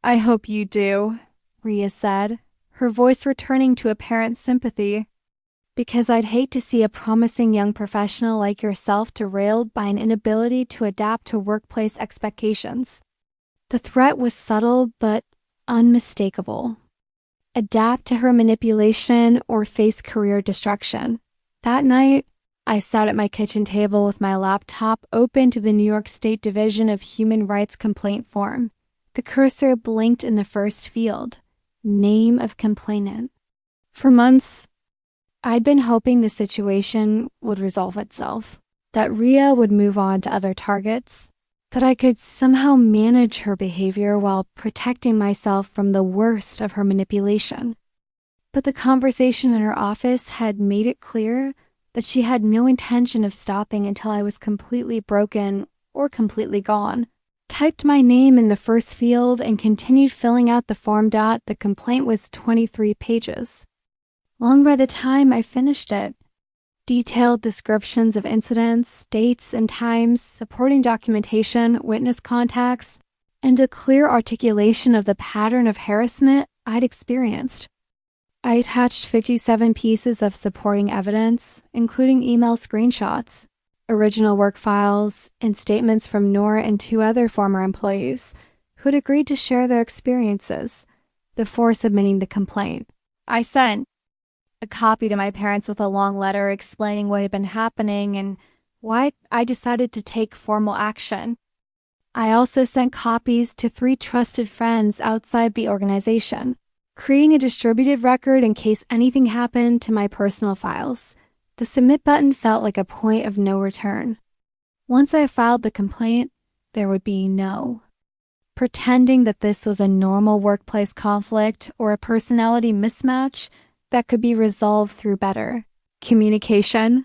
I hope you do, Ria said, her voice returning to apparent sympathy, because I'd hate to see a promising young professional like yourself derailed by an inability to adapt to workplace expectations. The threat was subtle but unmistakable. Adapt to her manipulation or face career destruction. That night, I sat at my kitchen table with my laptop open to the New York State Division of Human Rights complaint form. The cursor blinked in the first field. Name of complainant. For months, I'd been hoping the situation would resolve itself, that Ria would move on to other targets, that I could somehow manage her behavior while protecting myself from the worst of her manipulation. But the conversation in her office had made it clear that she had no intention of stopping until I was completely broken or completely gone. Typed my name in the first field and continued filling out the form. The complaint was 23 pages long by the time I finished it. Detailed descriptions of incidents, dates and times, supporting documentation, witness contacts, and a clear articulation of the pattern of harassment I'd experienced. I attached 57 pieces of supporting evidence, including email screenshots, original work files, and statements from Nora and 2 other former employees who had agreed to share their experiences before submitting the complaint. I sent a copy to my parents with a long letter explaining what had been happening and why I decided to take formal action. I also sent copies to 3 trusted friends outside the organization, creating a distributed record in case anything happened to my personal files. The submit button felt like a point of no return. Once I filed the complaint, there would be no pretending that this was a normal workplace conflict or a personality mismatch that could be resolved through better communication.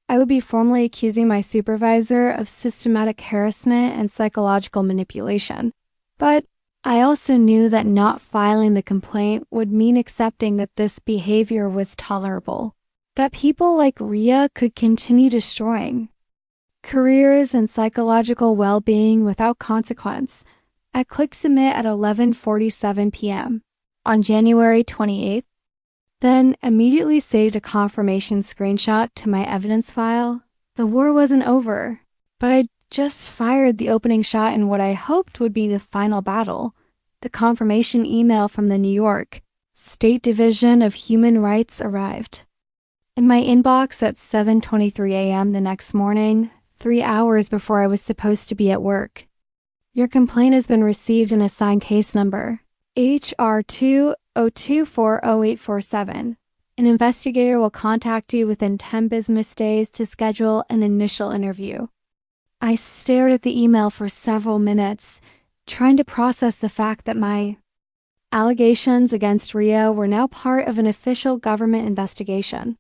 I would be formally accusing my supervisor of systematic harassment and psychological manipulation. But I also knew that not filing the complaint would mean accepting that this behavior was tolerable, that people like Ria could continue destroying careers and psychological well-being without consequence. I clicked submit at 11:47 p.m. on January 28th, then immediately saved a confirmation screenshot to my evidence file. The war wasn't over, but I just fired the opening shot in what I hoped would be the final battle. The confirmation email from the New York State Division of Human Rights arrived in my inbox at 7:23 a.m. the next morning, 3 hours before I was supposed to be at work. Your complaint has been received and assigned case number HR 240-847. An investigator will contact you within 10 business days to schedule an initial interview. I stared at the email for several minutes, trying to process the fact that my allegations against Ria were now part of an official government investigation.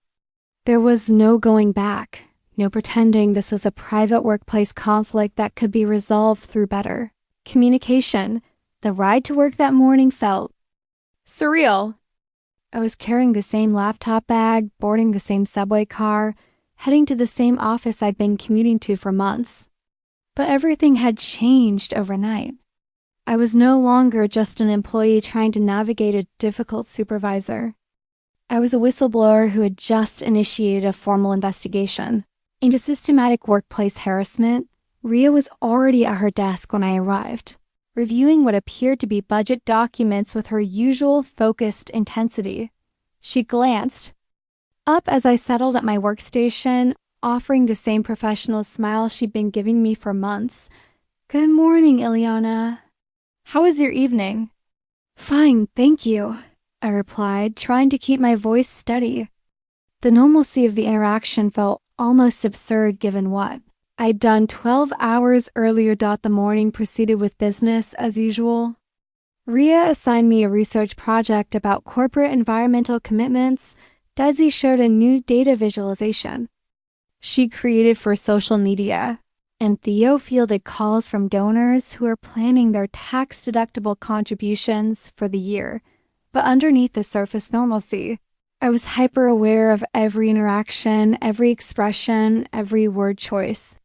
There was no going back, no pretending this was a private workplace conflict that could be resolved through better communication. The ride to work that morning felt surreal. I was carrying the same laptop bag, boarding the same subway car, heading to the same office I'd been commuting to for months. But everything had changed overnight. I was no longer just an employee trying to navigate a difficult supervisor. I was a whistleblower who had just initiated a formal investigation into systematic workplace harassment. Ria was already at her desk when I arrived, reviewing what appeared to be budget documents with her usual focused intensity. She glanced up as I settled at my workstation, offering the same professional smile she'd been giving me for months. "Good morning, Ileana. How was your evening?" "Fine, thank you," I replied, trying to keep my voice steady. The normalcy of the interaction felt almost absurd given what I'd done 12 hours earlier. The morning proceeded with business as usual. Ria assigned me a research project about corporate environmental commitments. Desi showed a new data visualization she created for social media, and Theo fielded calls from donors who are planning their tax-deductible contributions for the year. But underneath the surface normalcy, I was hyper-aware of every interaction, every expression, every word choice.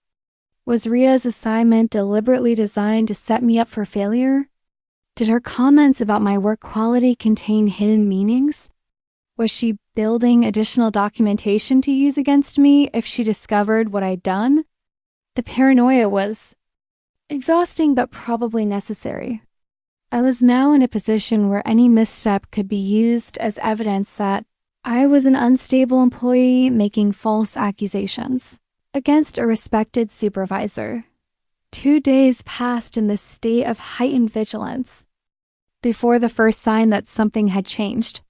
Was Ria's assignment deliberately designed to set me up for failure? Did her comments about my work quality contain hidden meanings? Was she building additional documentation to use against me if she discovered what I'd done? The paranoia was exhausting but probably necessary. I was now in a position where any misstep could be used as evidence that I was an unstable employee making false accusations against a respected supervisor. 2 days passed in this state of heightened vigilance before the first sign that something had changed.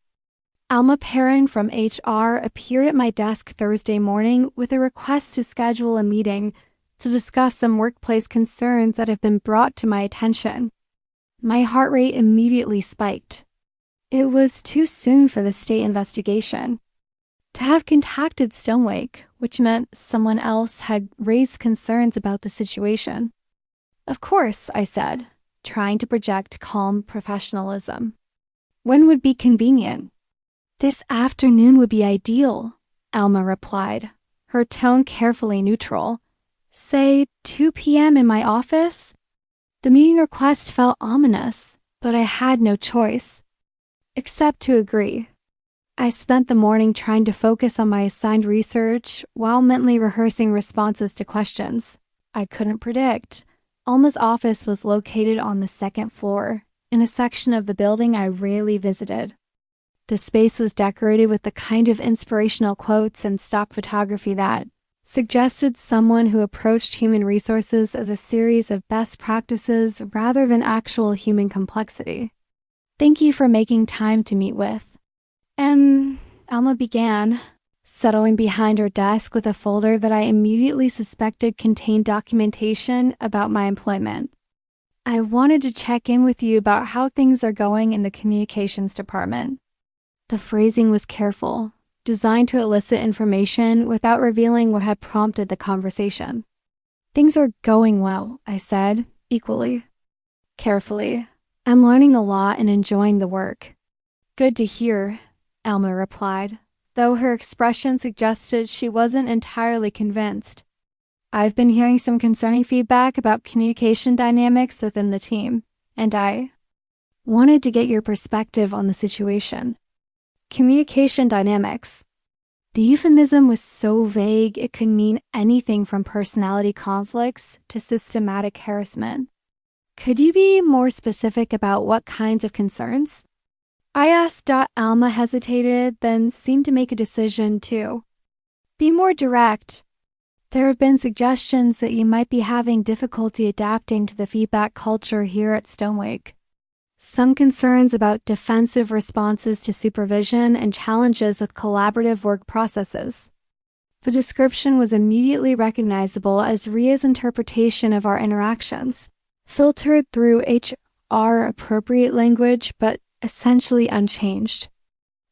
Alma Perrin from HR appeared at my desk Thursday morning with a request to schedule a meeting to discuss some workplace concerns that have been brought to my attention. My heart rate immediately spiked. It was too soon for the state investigation to have contacted Stonewake, which meant someone else had raised concerns about the situation. "Of course," I said, trying to project calm professionalism. "When would be convenient?" "This afternoon would be ideal," Alma replied, her tone carefully neutral. "Say 2 p.m. in my office?" The meeting request felt ominous, but I had no choice except to agree. I spent the morning trying to focus on my assigned research while mentally rehearsing responses to questions I couldn't predict. Alma's office was located on the 2nd floor, in a section of the building I rarely visited. The space was decorated with the kind of inspirational quotes and stock photography that suggested someone who approached human resources as a series of best practices rather than actual human complexity. "Thank you for making time to meet with." Alma began, settling behind her desk with a folder that I immediately suspected contained documentation about my employment. "I wanted to check in with you about how things are going in the communications department." The phrasing was careful, designed to elicit information without revealing what had prompted the conversation. "Things are going well," I said, equally carefully. "I'm learning a lot and enjoying the work." "Good to hear," Alma replied, though her expression suggested she wasn't entirely convinced. "I've been hearing some concerning feedback about communication dynamics within the team, and I wanted to get your perspective on the situation." Communication dynamics. The euphemism was so vague it could mean anything from personality conflicts to systematic harassment. "Could you be more specific about what kinds of concerns?" I asked. Alma hesitated, then seemed to make a decision too. "Be more direct. There have been suggestions that you might be having difficulty adapting to the feedback culture here at Stonewake." some concerns about defensive responses to supervision, and challenges with collaborative work processes. The description was immediately recognizable as Ria's interpretation of our interactions, filtered through HR-appropriate language, but essentially unchanged.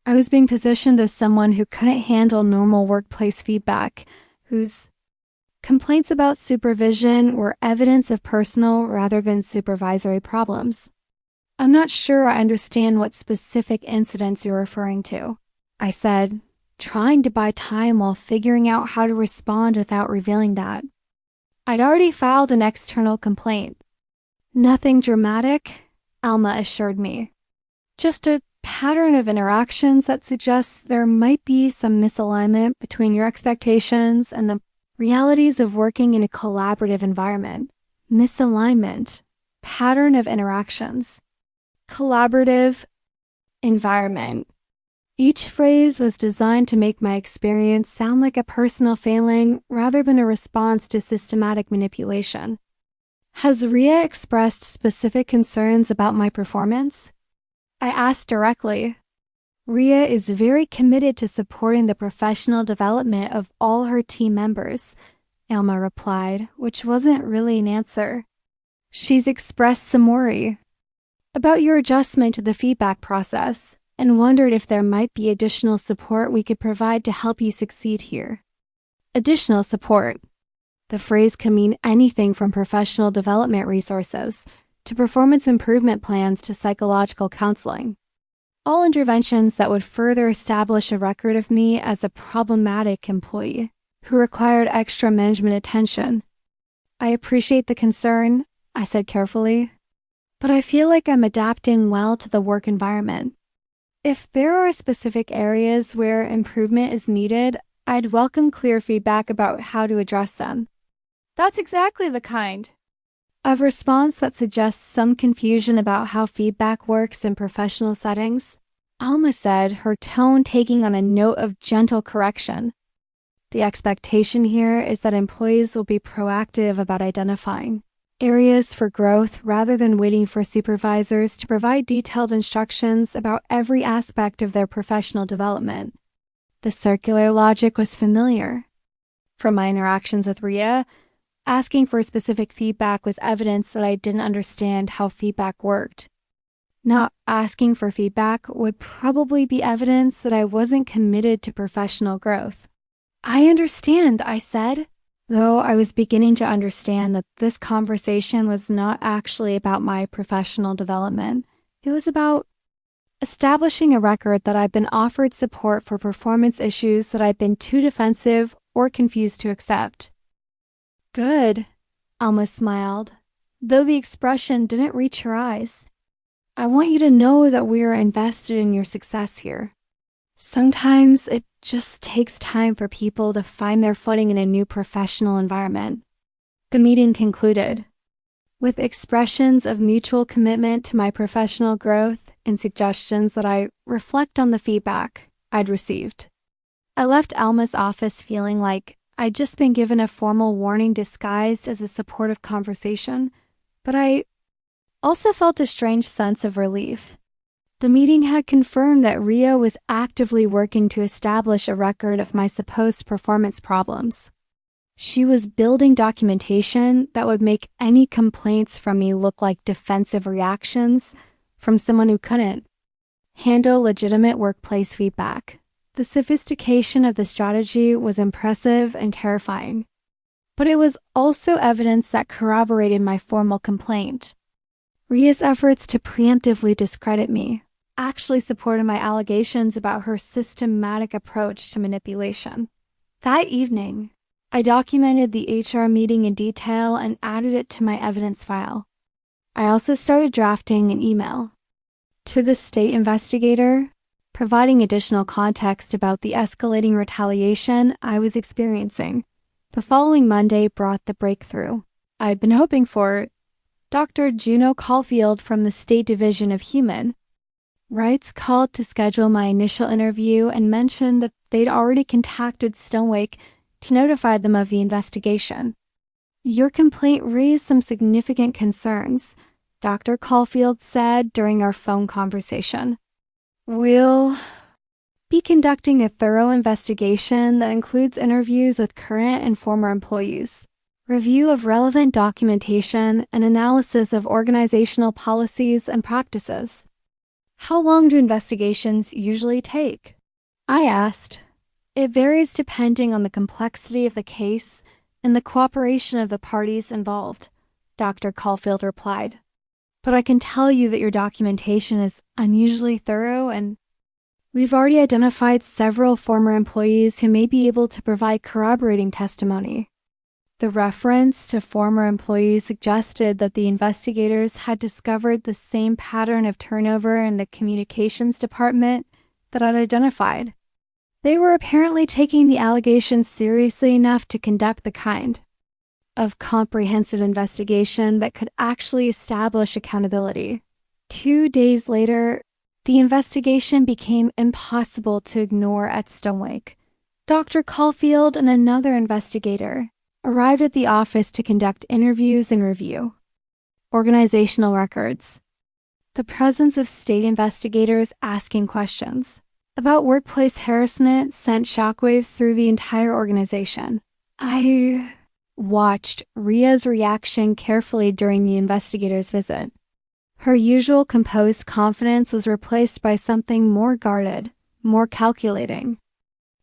I was being positioned as someone who couldn't handle normal workplace feedback, whose complaints about supervision were evidence of personal rather than supervisory problems. "I'm not sure I understand what specific incidents you're referring to," I said, trying to buy time while figuring out how to respond without revealing that. I'd already filed an external complaint. "Nothing dramatic," Alma assured me. "Just a pattern of interactions that suggests there might be some misalignment between your expectations and the realities of working in a collaborative environment." Misalignment. Pattern of interactions. Collaborative environment. Each phrase was designed to make my experience sound like a personal failing rather than a response to systematic manipulation. "Has Ria expressed specific concerns about my performance?" I asked directly. "Ria is very committed to supporting the professional development of all her team members," Alma replied, which wasn't really an answer. "She's expressed some worry about your adjustment to the feedback process and wondered if there might be additional support we could provide to help you succeed here." Additional support. The phrase can mean anything from professional development resources to performance improvement plans to psychological counseling. All interventions that would further establish a record of me as a problematic employee who required extra management attention. "I appreciate the concern," I said carefully, "but I feel like I'm adapting well to the work environment. If there are specific areas where improvement is needed, I'd welcome clear feedback about how to address them." That's exactly the kind of response that suggests some confusion about how feedback works in professional settings, Alma said, her tone taking on a note of gentle correction. "The expectation here is that employees will be proactive about identifying areas for growth rather than waiting for supervisors to provide detailed instructions about every aspect of their professional development." The circular logic was familiar. From my interactions with Ria, asking for specific feedback was evidence that I didn't understand how feedback worked. Not asking for feedback would probably be evidence that I wasn't committed to professional growth. "I understand," I said, though I was beginning to understand that this conversation was not actually about my professional development. It was about establishing a record that I'd been offered support for performance issues that I'd been too defensive or confused to accept. "Good," Alma smiled, though the expression didn't reach her eyes. "I want you to know that we are invested in your success here. Sometimes it just takes time for people to find their footing in a new professional environment." The meeting concluded with expressions of mutual commitment to my professional growth and suggestions that I reflect on the feedback I'd received. I left Alma's office feeling like I'd just been given a formal warning disguised as a supportive conversation, but I also felt a strange sense of relief. The meeting had confirmed that Ria was actively working to establish a record of my supposed performance problems. She was building documentation that would make any complaints from me look like defensive reactions from someone who couldn't handle legitimate workplace feedback. The sophistication of the strategy was impressive and terrifying, but it was also evidence that corroborated my formal complaint. Ria's efforts to preemptively discredit me actually supported my allegations about her systematic approach to manipulation. That evening, I documented the HR meeting in detail and added it to my evidence file. I also started drafting an email to the state investigator, providing additional context about the escalating retaliation I was experiencing. The following Monday brought the breakthrough I'd been hoping for. Dr. Juno Caulfield from the State Division of Human Rights called to schedule my initial interview and mentioned that they'd already contacted Stonewake to notify them of the investigation. "Your complaint raised some significant concerns," Dr. Caulfield said during our phone conversation. We'll be conducting a thorough investigation that includes interviews with current and former employees, review of relevant documentation, and analysis of organizational policies and practices. How long do investigations usually take? I asked. It varies depending on the complexity of the case and the cooperation of the parties involved, Dr. Caulfield replied. But I can tell you that your documentation is unusually thorough, and we've already identified several former employees who may be able to provide corroborating testimony. The reference to former employees suggested that the investigators had discovered the same pattern of turnover in the communications department that I'd identified. They were apparently taking the allegations seriously enough to conduct the kind of comprehensive investigation that could actually establish accountability. 2 days later, the investigation became impossible to ignore at Stonewake. Dr. Caulfield and another investigator arrived at the office to conduct interviews and review organizational records. The presence of state investigators asking questions about workplace harassment sent shockwaves through the entire organization. I watched Ria's reaction carefully during the investigator's visit. Her usual composed confidence was replaced by something more guarded, more calculating.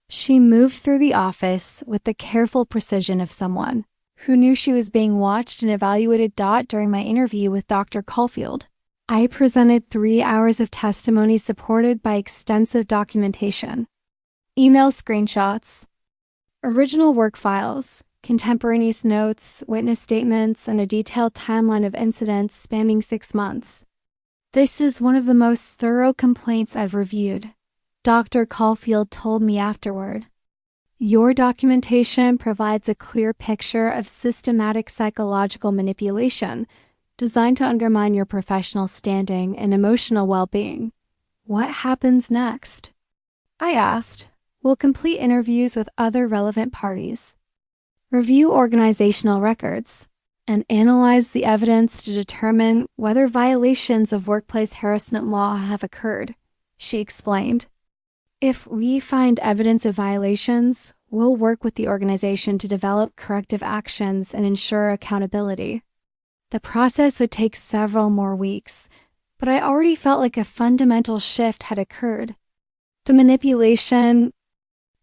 She moved through the office with the careful precision of someone who knew she was being watched and evaluated. During my interview with Dr. Caulfield, I presented 3 hours of testimony supported by extensive documentation, email screenshots, original work files, contemporaneous notes, witness statements, and a detailed timeline of incidents spanning 6 months. This is one of the most thorough complaints I've reviewed, Dr. Caulfield told me afterward. Your documentation provides a clear picture of systematic psychological manipulation designed to undermine your professional standing and emotional well-being. What happens next? I asked. We'll complete interviews with other relevant parties, review organizational records, and analyze the evidence to determine whether violations of workplace harassment law have occurred, she explained. If we find evidence of violations, we'll work with the organization to develop corrective actions and ensure accountability. The process would take several more weeks, but I already felt like a fundamental shift had occurred. The manipulation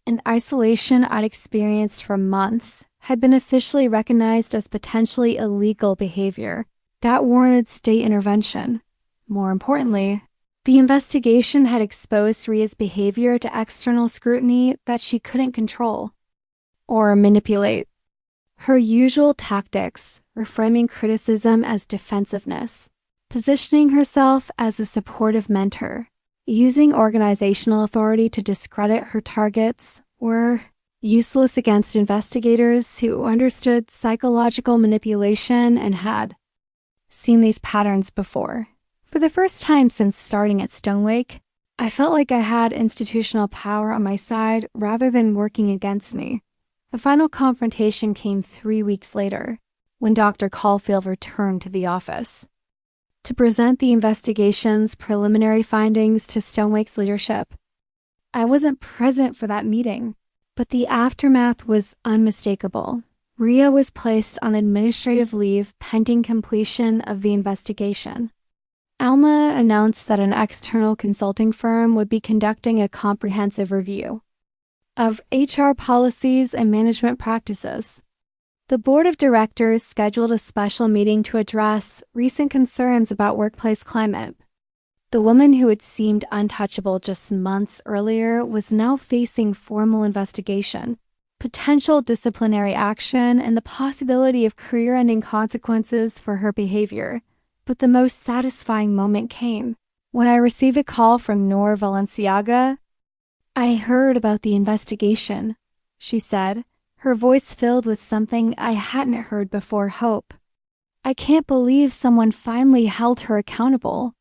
and isolation I'd experienced for months had been officially recognized as potentially illegal behavior that warranted state intervention. More importantly, the investigation had exposed Ria's behavior to external scrutiny that she couldn't control or manipulate. Her usual tactics, reframing criticism as defensiveness, positioning herself as a supportive mentor, using organizational authority to discredit her targets, were useless against investigators who understood psychological manipulation and had seen these patterns before. For the first time since starting at Stonewake, I felt like I had institutional power on my side rather than working against me. The final confrontation came 3 weeks later, when Dr. Caulfield returned to the office to present the investigation's preliminary findings to Stonewake's leadership. I wasn't present for that meeting, but the aftermath was unmistakable. Ria was placed on administrative leave pending completion of the investigation. Alma announced that an external consulting firm would be conducting a comprehensive review of HR policies and management practices. The board of directors scheduled a special meeting to address recent concerns about workplace climate. The woman who had seemed untouchable just months earlier was now facing formal investigation, potential disciplinary action, and the possibility of career-ending consequences for her behavior. But the most satisfying moment came when I received a call from Nor Valenciaga. I heard about the investigation, she said, her voice filled with something I hadn't heard before, hope. I can't believe someone finally held her accountable.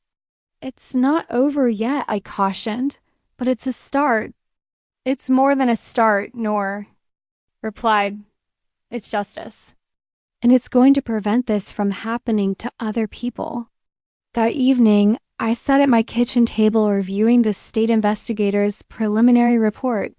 It's not over yet, I cautioned, but it's a start. It's more than a start, Nor replied. It's justice. And it's going to prevent this from happening to other people. That evening, I sat at my kitchen table reviewing the state investigator's preliminary report.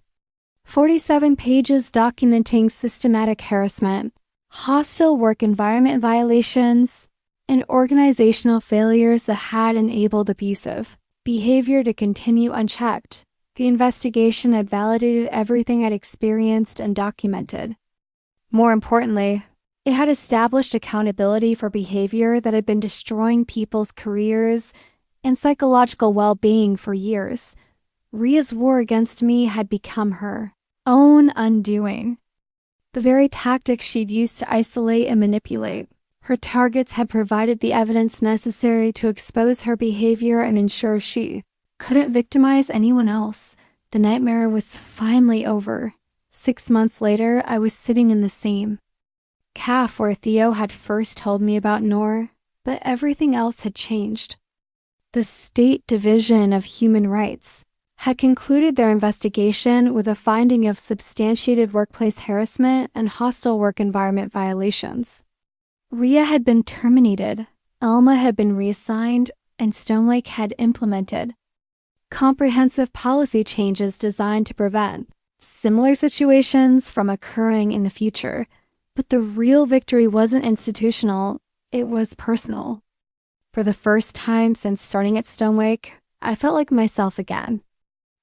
47 pages documenting systematic harassment, hostile work environment violations, and organizational failures that had enabled abusive behavior to continue unchecked. The investigation had validated everything I'd experienced and documented. More importantly, it had established accountability for behavior that had been destroying people's careers and psychological well-being for years. Ria's war against me had become her own undoing. The very tactics she'd used to isolate and manipulate. Her targets had provided the evidence necessary to expose her behavior and ensure she couldn't victimize anyone else. The nightmare was finally over. 6 months later, I was sitting in the same CAF where Theo had first told me about Noor, but everything else had changed. The State Division of Human Rights had concluded their investigation with a finding of substantiated workplace harassment and hostile work environment violations. Ria had been terminated, Elma had been reassigned, and Stone Lake had implemented comprehensive policy changes designed to prevent similar situations from occurring in the future. But the real victory wasn't institutional, it was personal. For the first time since starting at Stone Lake, I felt like myself again.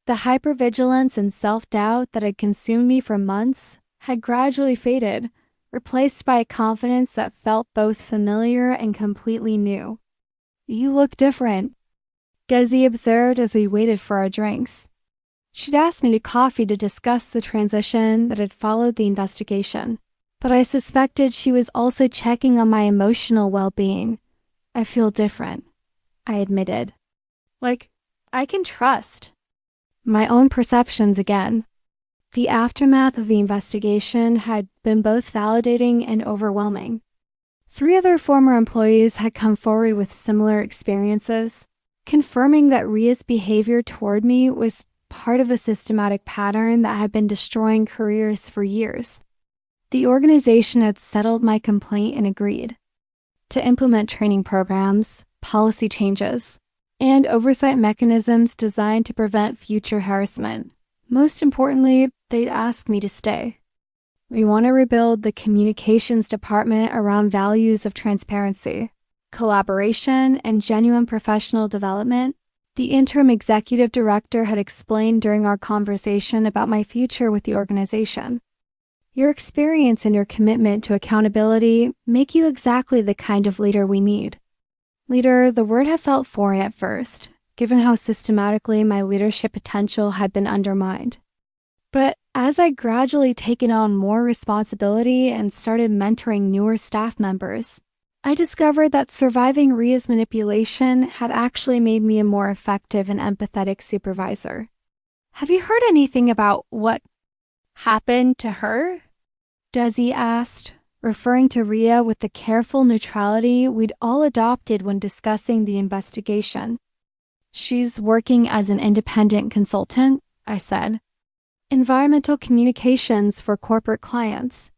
The hypervigilance and self-doubt that had consumed me for months had gradually faded, replaced by a confidence that felt both familiar and completely new. "You look different," Desi observed as we waited for our drinks. She'd asked me to coffee to discuss the transition that had followed the investigation, but I suspected she was also checking on my emotional well-being. "I feel different," I admitted. "Like, I can trust my own perceptions again." The aftermath of the investigation had been both validating and overwhelming. 3 other former employees had come forward with similar experiences, confirming that Ria's behavior toward me was part of a systematic pattern that had been destroying careers for years. The organization had settled my complaint and agreed to implement training programs, policy changes, and oversight mechanisms designed to prevent future harassment. Most importantly, they'd asked me to stay. "We want to rebuild the communications department around values of transparency, collaboration, and genuine professional development," the interim executive director had explained during our conversation about my future with the organization. "Your experience and your commitment to accountability make you exactly the kind of leader we need." Leader, the word had felt foreign at first, given how systematically my leadership potential had been undermined. But as I gradually taken on more responsibility and started mentoring newer staff members, I discovered that surviving Ria's manipulation had actually made me a more effective and empathetic supervisor. "Have you heard anything about what happened to her?" Desi asked, referring to Ria with the careful neutrality we'd all adopted when discussing the investigation. "She's working as an independent consultant," I said. "Environmental communications for corporate clients.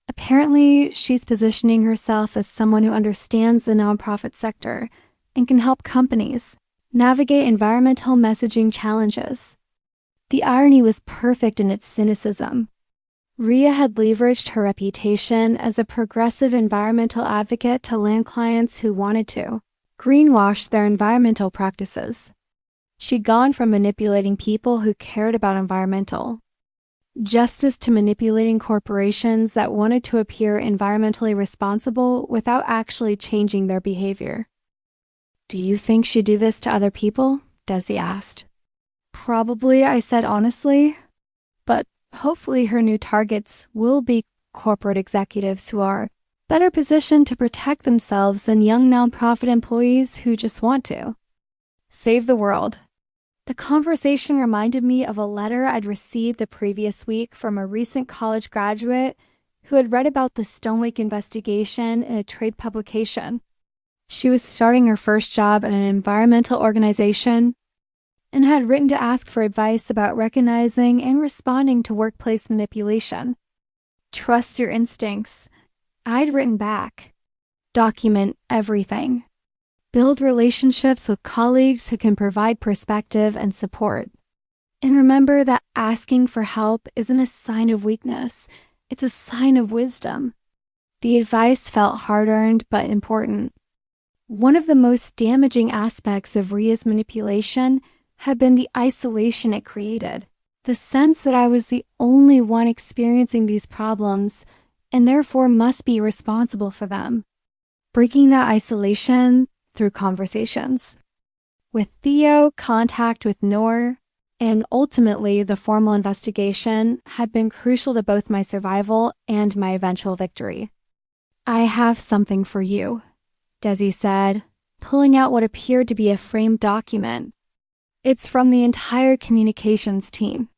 Apparently, she's positioning herself as someone who understands the nonprofit sector and can help companies navigate environmental messaging challenges." The irony was perfect in its cynicism. Ria had leveraged her reputation as a progressive environmental advocate to land clients who wanted to greenwash their environmental practices. She'd gone from manipulating people who cared about environmental justice to manipulating corporations that wanted to appear environmentally responsible without actually changing their behavior. "Do you think she'd do this to other people?" Desi asked. "Probably," I said honestly, "but hopefully her new targets will be corporate executives who are better positioned to protect themselves than young nonprofit employees who just want to save the world." The conversation reminded me of a letter I'd received the previous week from a recent college graduate who had read about the Stone Lake investigation in a trade publication. She was starting her first job at an environmental organization and had written to ask for advice about recognizing and responding to workplace manipulation. "Trust your instincts," I'd written back. "Document everything." Build relationships with colleagues who can provide perspective and support. And remember that asking for help isn't a sign of weakness, it's a sign of wisdom. The advice felt hard-earned but important. One of the most damaging aspects of Ria's manipulation had been the isolation it created. The sense that I was the only one experiencing these problems and therefore must be responsible for them. Breaking that isolation through conversations. With Theo, contact with Noor, and ultimately the formal investigation had been crucial to both my survival and my eventual victory. "I have something for you," Desi said, pulling out what appeared to be a framed document. "It's from the entire communications team."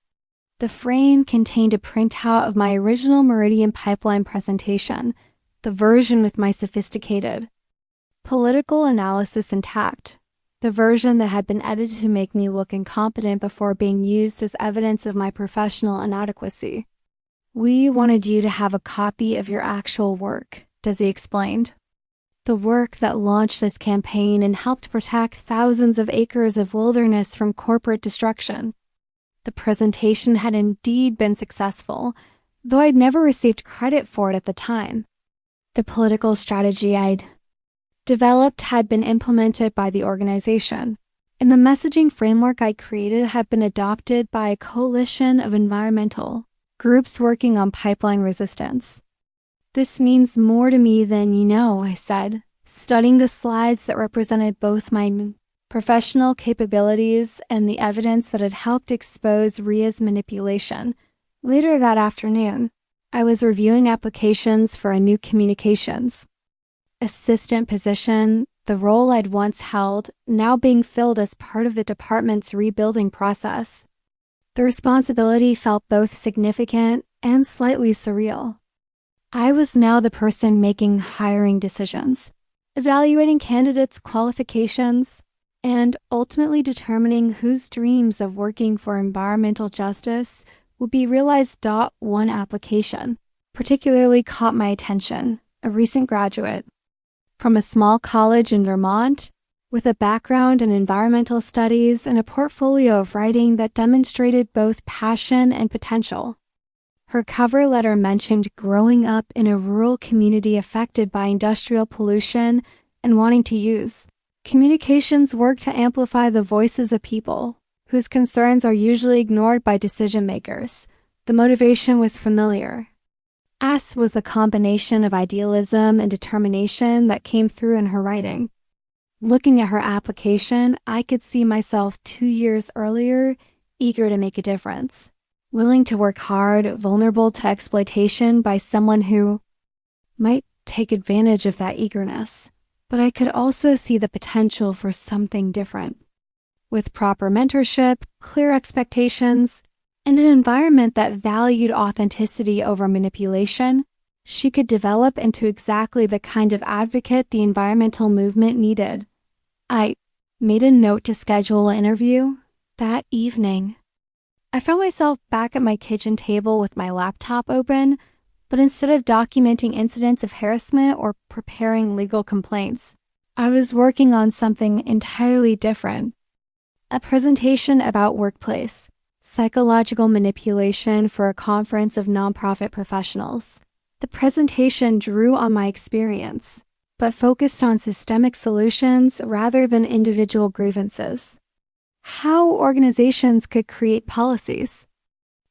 The frame contained a printout of my original Meridian Pipeline presentation, the version with my sophisticated political analysis intact, the version that had been edited to make me look incompetent before being used as evidence of my professional inadequacy. "We wanted you to have a copy of your actual work," Desi explained. "The work that launched this campaign and helped protect thousands of acres of wilderness from corporate destruction." The presentation had indeed been successful, though I'd never received credit for it at the time. The political strategy I'd developed had been implemented by the organization, and the messaging framework I created had been adopted by a coalition of environmental groups working on pipeline resistance. "This means more to me than you know," I said, studying the slides that represented both my professional capabilities and the evidence that had helped expose Ria's manipulation. Later that afternoon, I was reviewing applications for a new communications assistant position, the role I'd once held, now being filled as part of the department's rebuilding process. The responsibility felt both significant and slightly surreal. I was now the person making hiring decisions, evaluating candidates' qualifications, and ultimately determining whose dreams of working for environmental justice would be realized. One application particularly caught my attention, a recent graduate from a small college in Vermont with a background in environmental studies and a portfolio of writing that demonstrated both passion and potential. Her cover letter mentioned growing up in a rural community affected by industrial pollution and wanting to use communications work to amplify the voices of people whose concerns are usually ignored by decision makers. The motivation was familiar. As was the combination of idealism and determination that came through in her writing. Looking at her application, I could see myself 2 years earlier, eager to make a difference, willing to work hard, vulnerable to exploitation by someone who might take advantage of that eagerness. But I could also see the potential for something different. With proper mentorship, clear expectations, and an environment that valued authenticity over manipulation, she could develop into exactly the kind of advocate the environmental movement needed. I made a note to schedule an interview that evening. I found myself back at my kitchen table with my laptop open, but instead of documenting incidents of harassment or preparing legal complaints, I was working on something entirely different. A presentation about workplace psychological manipulation for a conference of nonprofit professionals. The presentation drew on my experience, but focused on systemic solutions rather than individual grievances. How organizations could create policies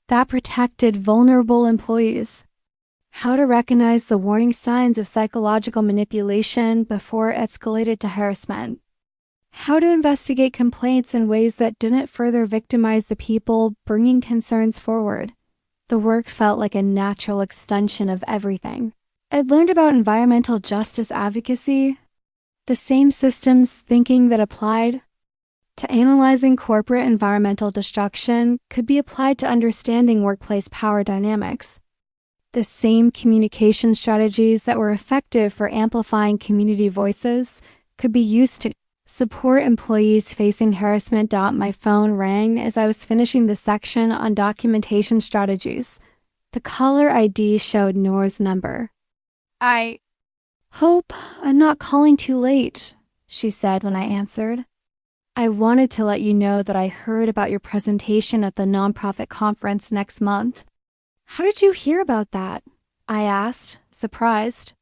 that protected vulnerable employees. How to recognize the warning signs of psychological manipulation before it escalated to harassment. How to investigate complaints in ways that didn't further victimize the people bringing concerns forward. The work felt like a natural extension of everything I'd learned about environmental justice advocacy, the same systems thinking that applied to analyzing corporate environmental destruction could be applied to understanding workplace power dynamics. The same communication strategies that were effective for amplifying community voices could be used to support employees facing harassment. My phone rang as I was finishing the section on documentation strategies. The caller ID showed Noor's number. "I hope I'm not calling too late," she said when I answered. "I wanted to let you know that I heard about your presentation at the nonprofit conference next month." "How did you hear about that?" I asked, surprised.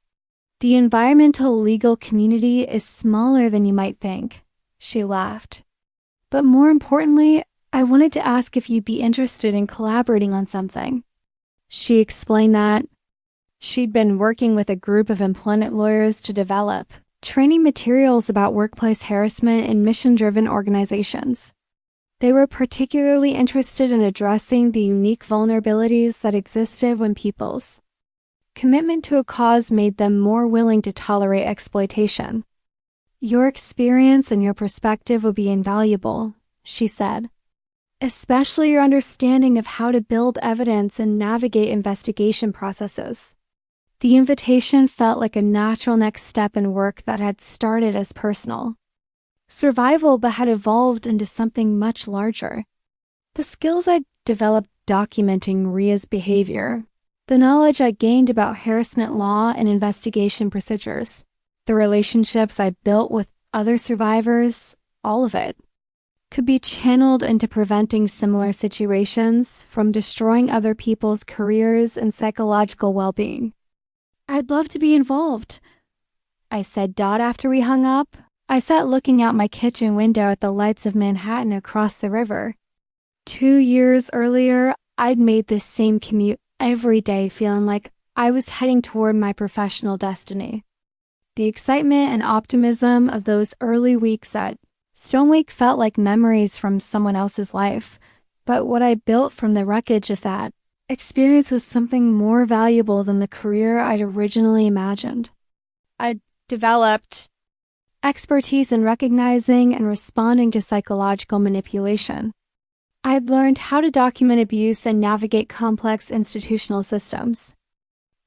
"The environmental legal community is smaller than you might think," she laughed. "But more importantly, I wanted to ask if you'd be interested in collaborating on something." She explained that she'd been working with a group of employment lawyers to develop training materials about workplace harassment in mission-driven organizations. They were particularly interested in addressing the unique vulnerabilities that existed when people's commitment to a cause made them more willing to tolerate exploitation. "Your experience and your perspective would be invaluable," she said, "especially your understanding of how to build evidence and navigate investigation processes." The invitation felt like a natural next step in work that had started as personal survival but had evolved into something much larger. The skills I'd developed documenting Ria's behavior, the knowledge I gained about harassment law and investigation procedures, the relationships I built with other survivors, all of it could be channeled into preventing similar situations from destroying other people's careers and psychological well-being. "I'd love to be involved," I said after we hung up. I sat looking out my kitchen window at the lights of Manhattan across the river. 2 years earlier, I'd made this same commute every day feeling like I was heading toward my professional destiny. The excitement and optimism of those early weeks at Stonewake felt like memories from someone else's life, but what I built from the wreckage of that experience was something more valuable than the career I'd originally imagined. I'd developed expertise in recognizing and responding to psychological manipulation. I'd learned how to document abuse and navigate complex institutional systems.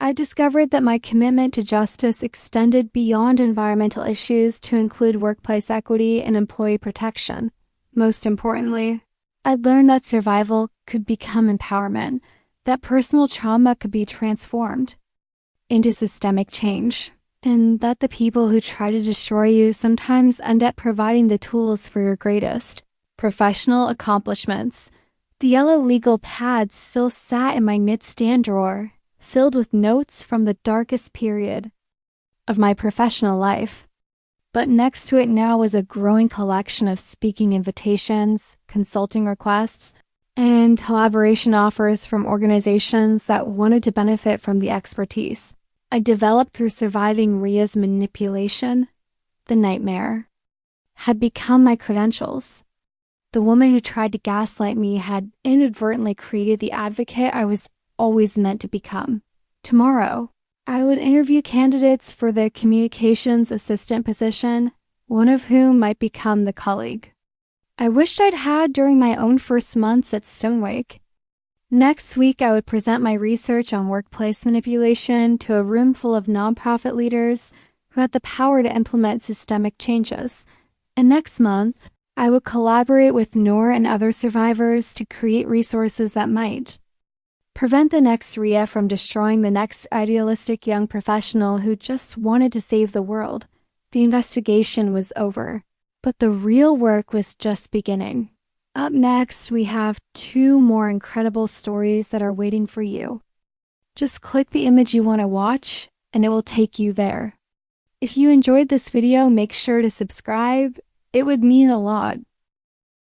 I discovered that my commitment to justice extended beyond environmental issues to include workplace equity and employee protection. Most importantly, I'd learned that survival could become empowerment, that personal trauma could be transformed into systemic change, and that the people who try to destroy you sometimes end up providing the tools for your greatest professional accomplishments. The yellow legal pad still sat in my nightstand drawer, filled with notes from the darkest period of my professional life. But next to it now was a growing collection of speaking invitations, consulting requests, and collaboration offers from organizations that wanted to benefit from the expertise I developed through surviving Ria's manipulation. The nightmare had become my credentials. The woman who tried to gaslight me had inadvertently created the advocate I was always meant to become. Tomorrow, I would interview candidates for the communications assistant position, one of whom might become the colleague I wished I'd had during my own first months at Stonewake. Next week, I would present my research on workplace manipulation to a room full of nonprofit leaders who had the power to implement systemic changes. And next month, I would collaborate with Noor and other survivors to create resources that might prevent the next Ria from destroying the next idealistic young professional who just wanted to save the world. The investigation was over, but the real work was just beginning. Up next, we have 2 more incredible stories that are waiting for you. Just click the image you want to watch, and it will take you there. If you enjoyed this video, make sure to subscribe. It would mean a lot.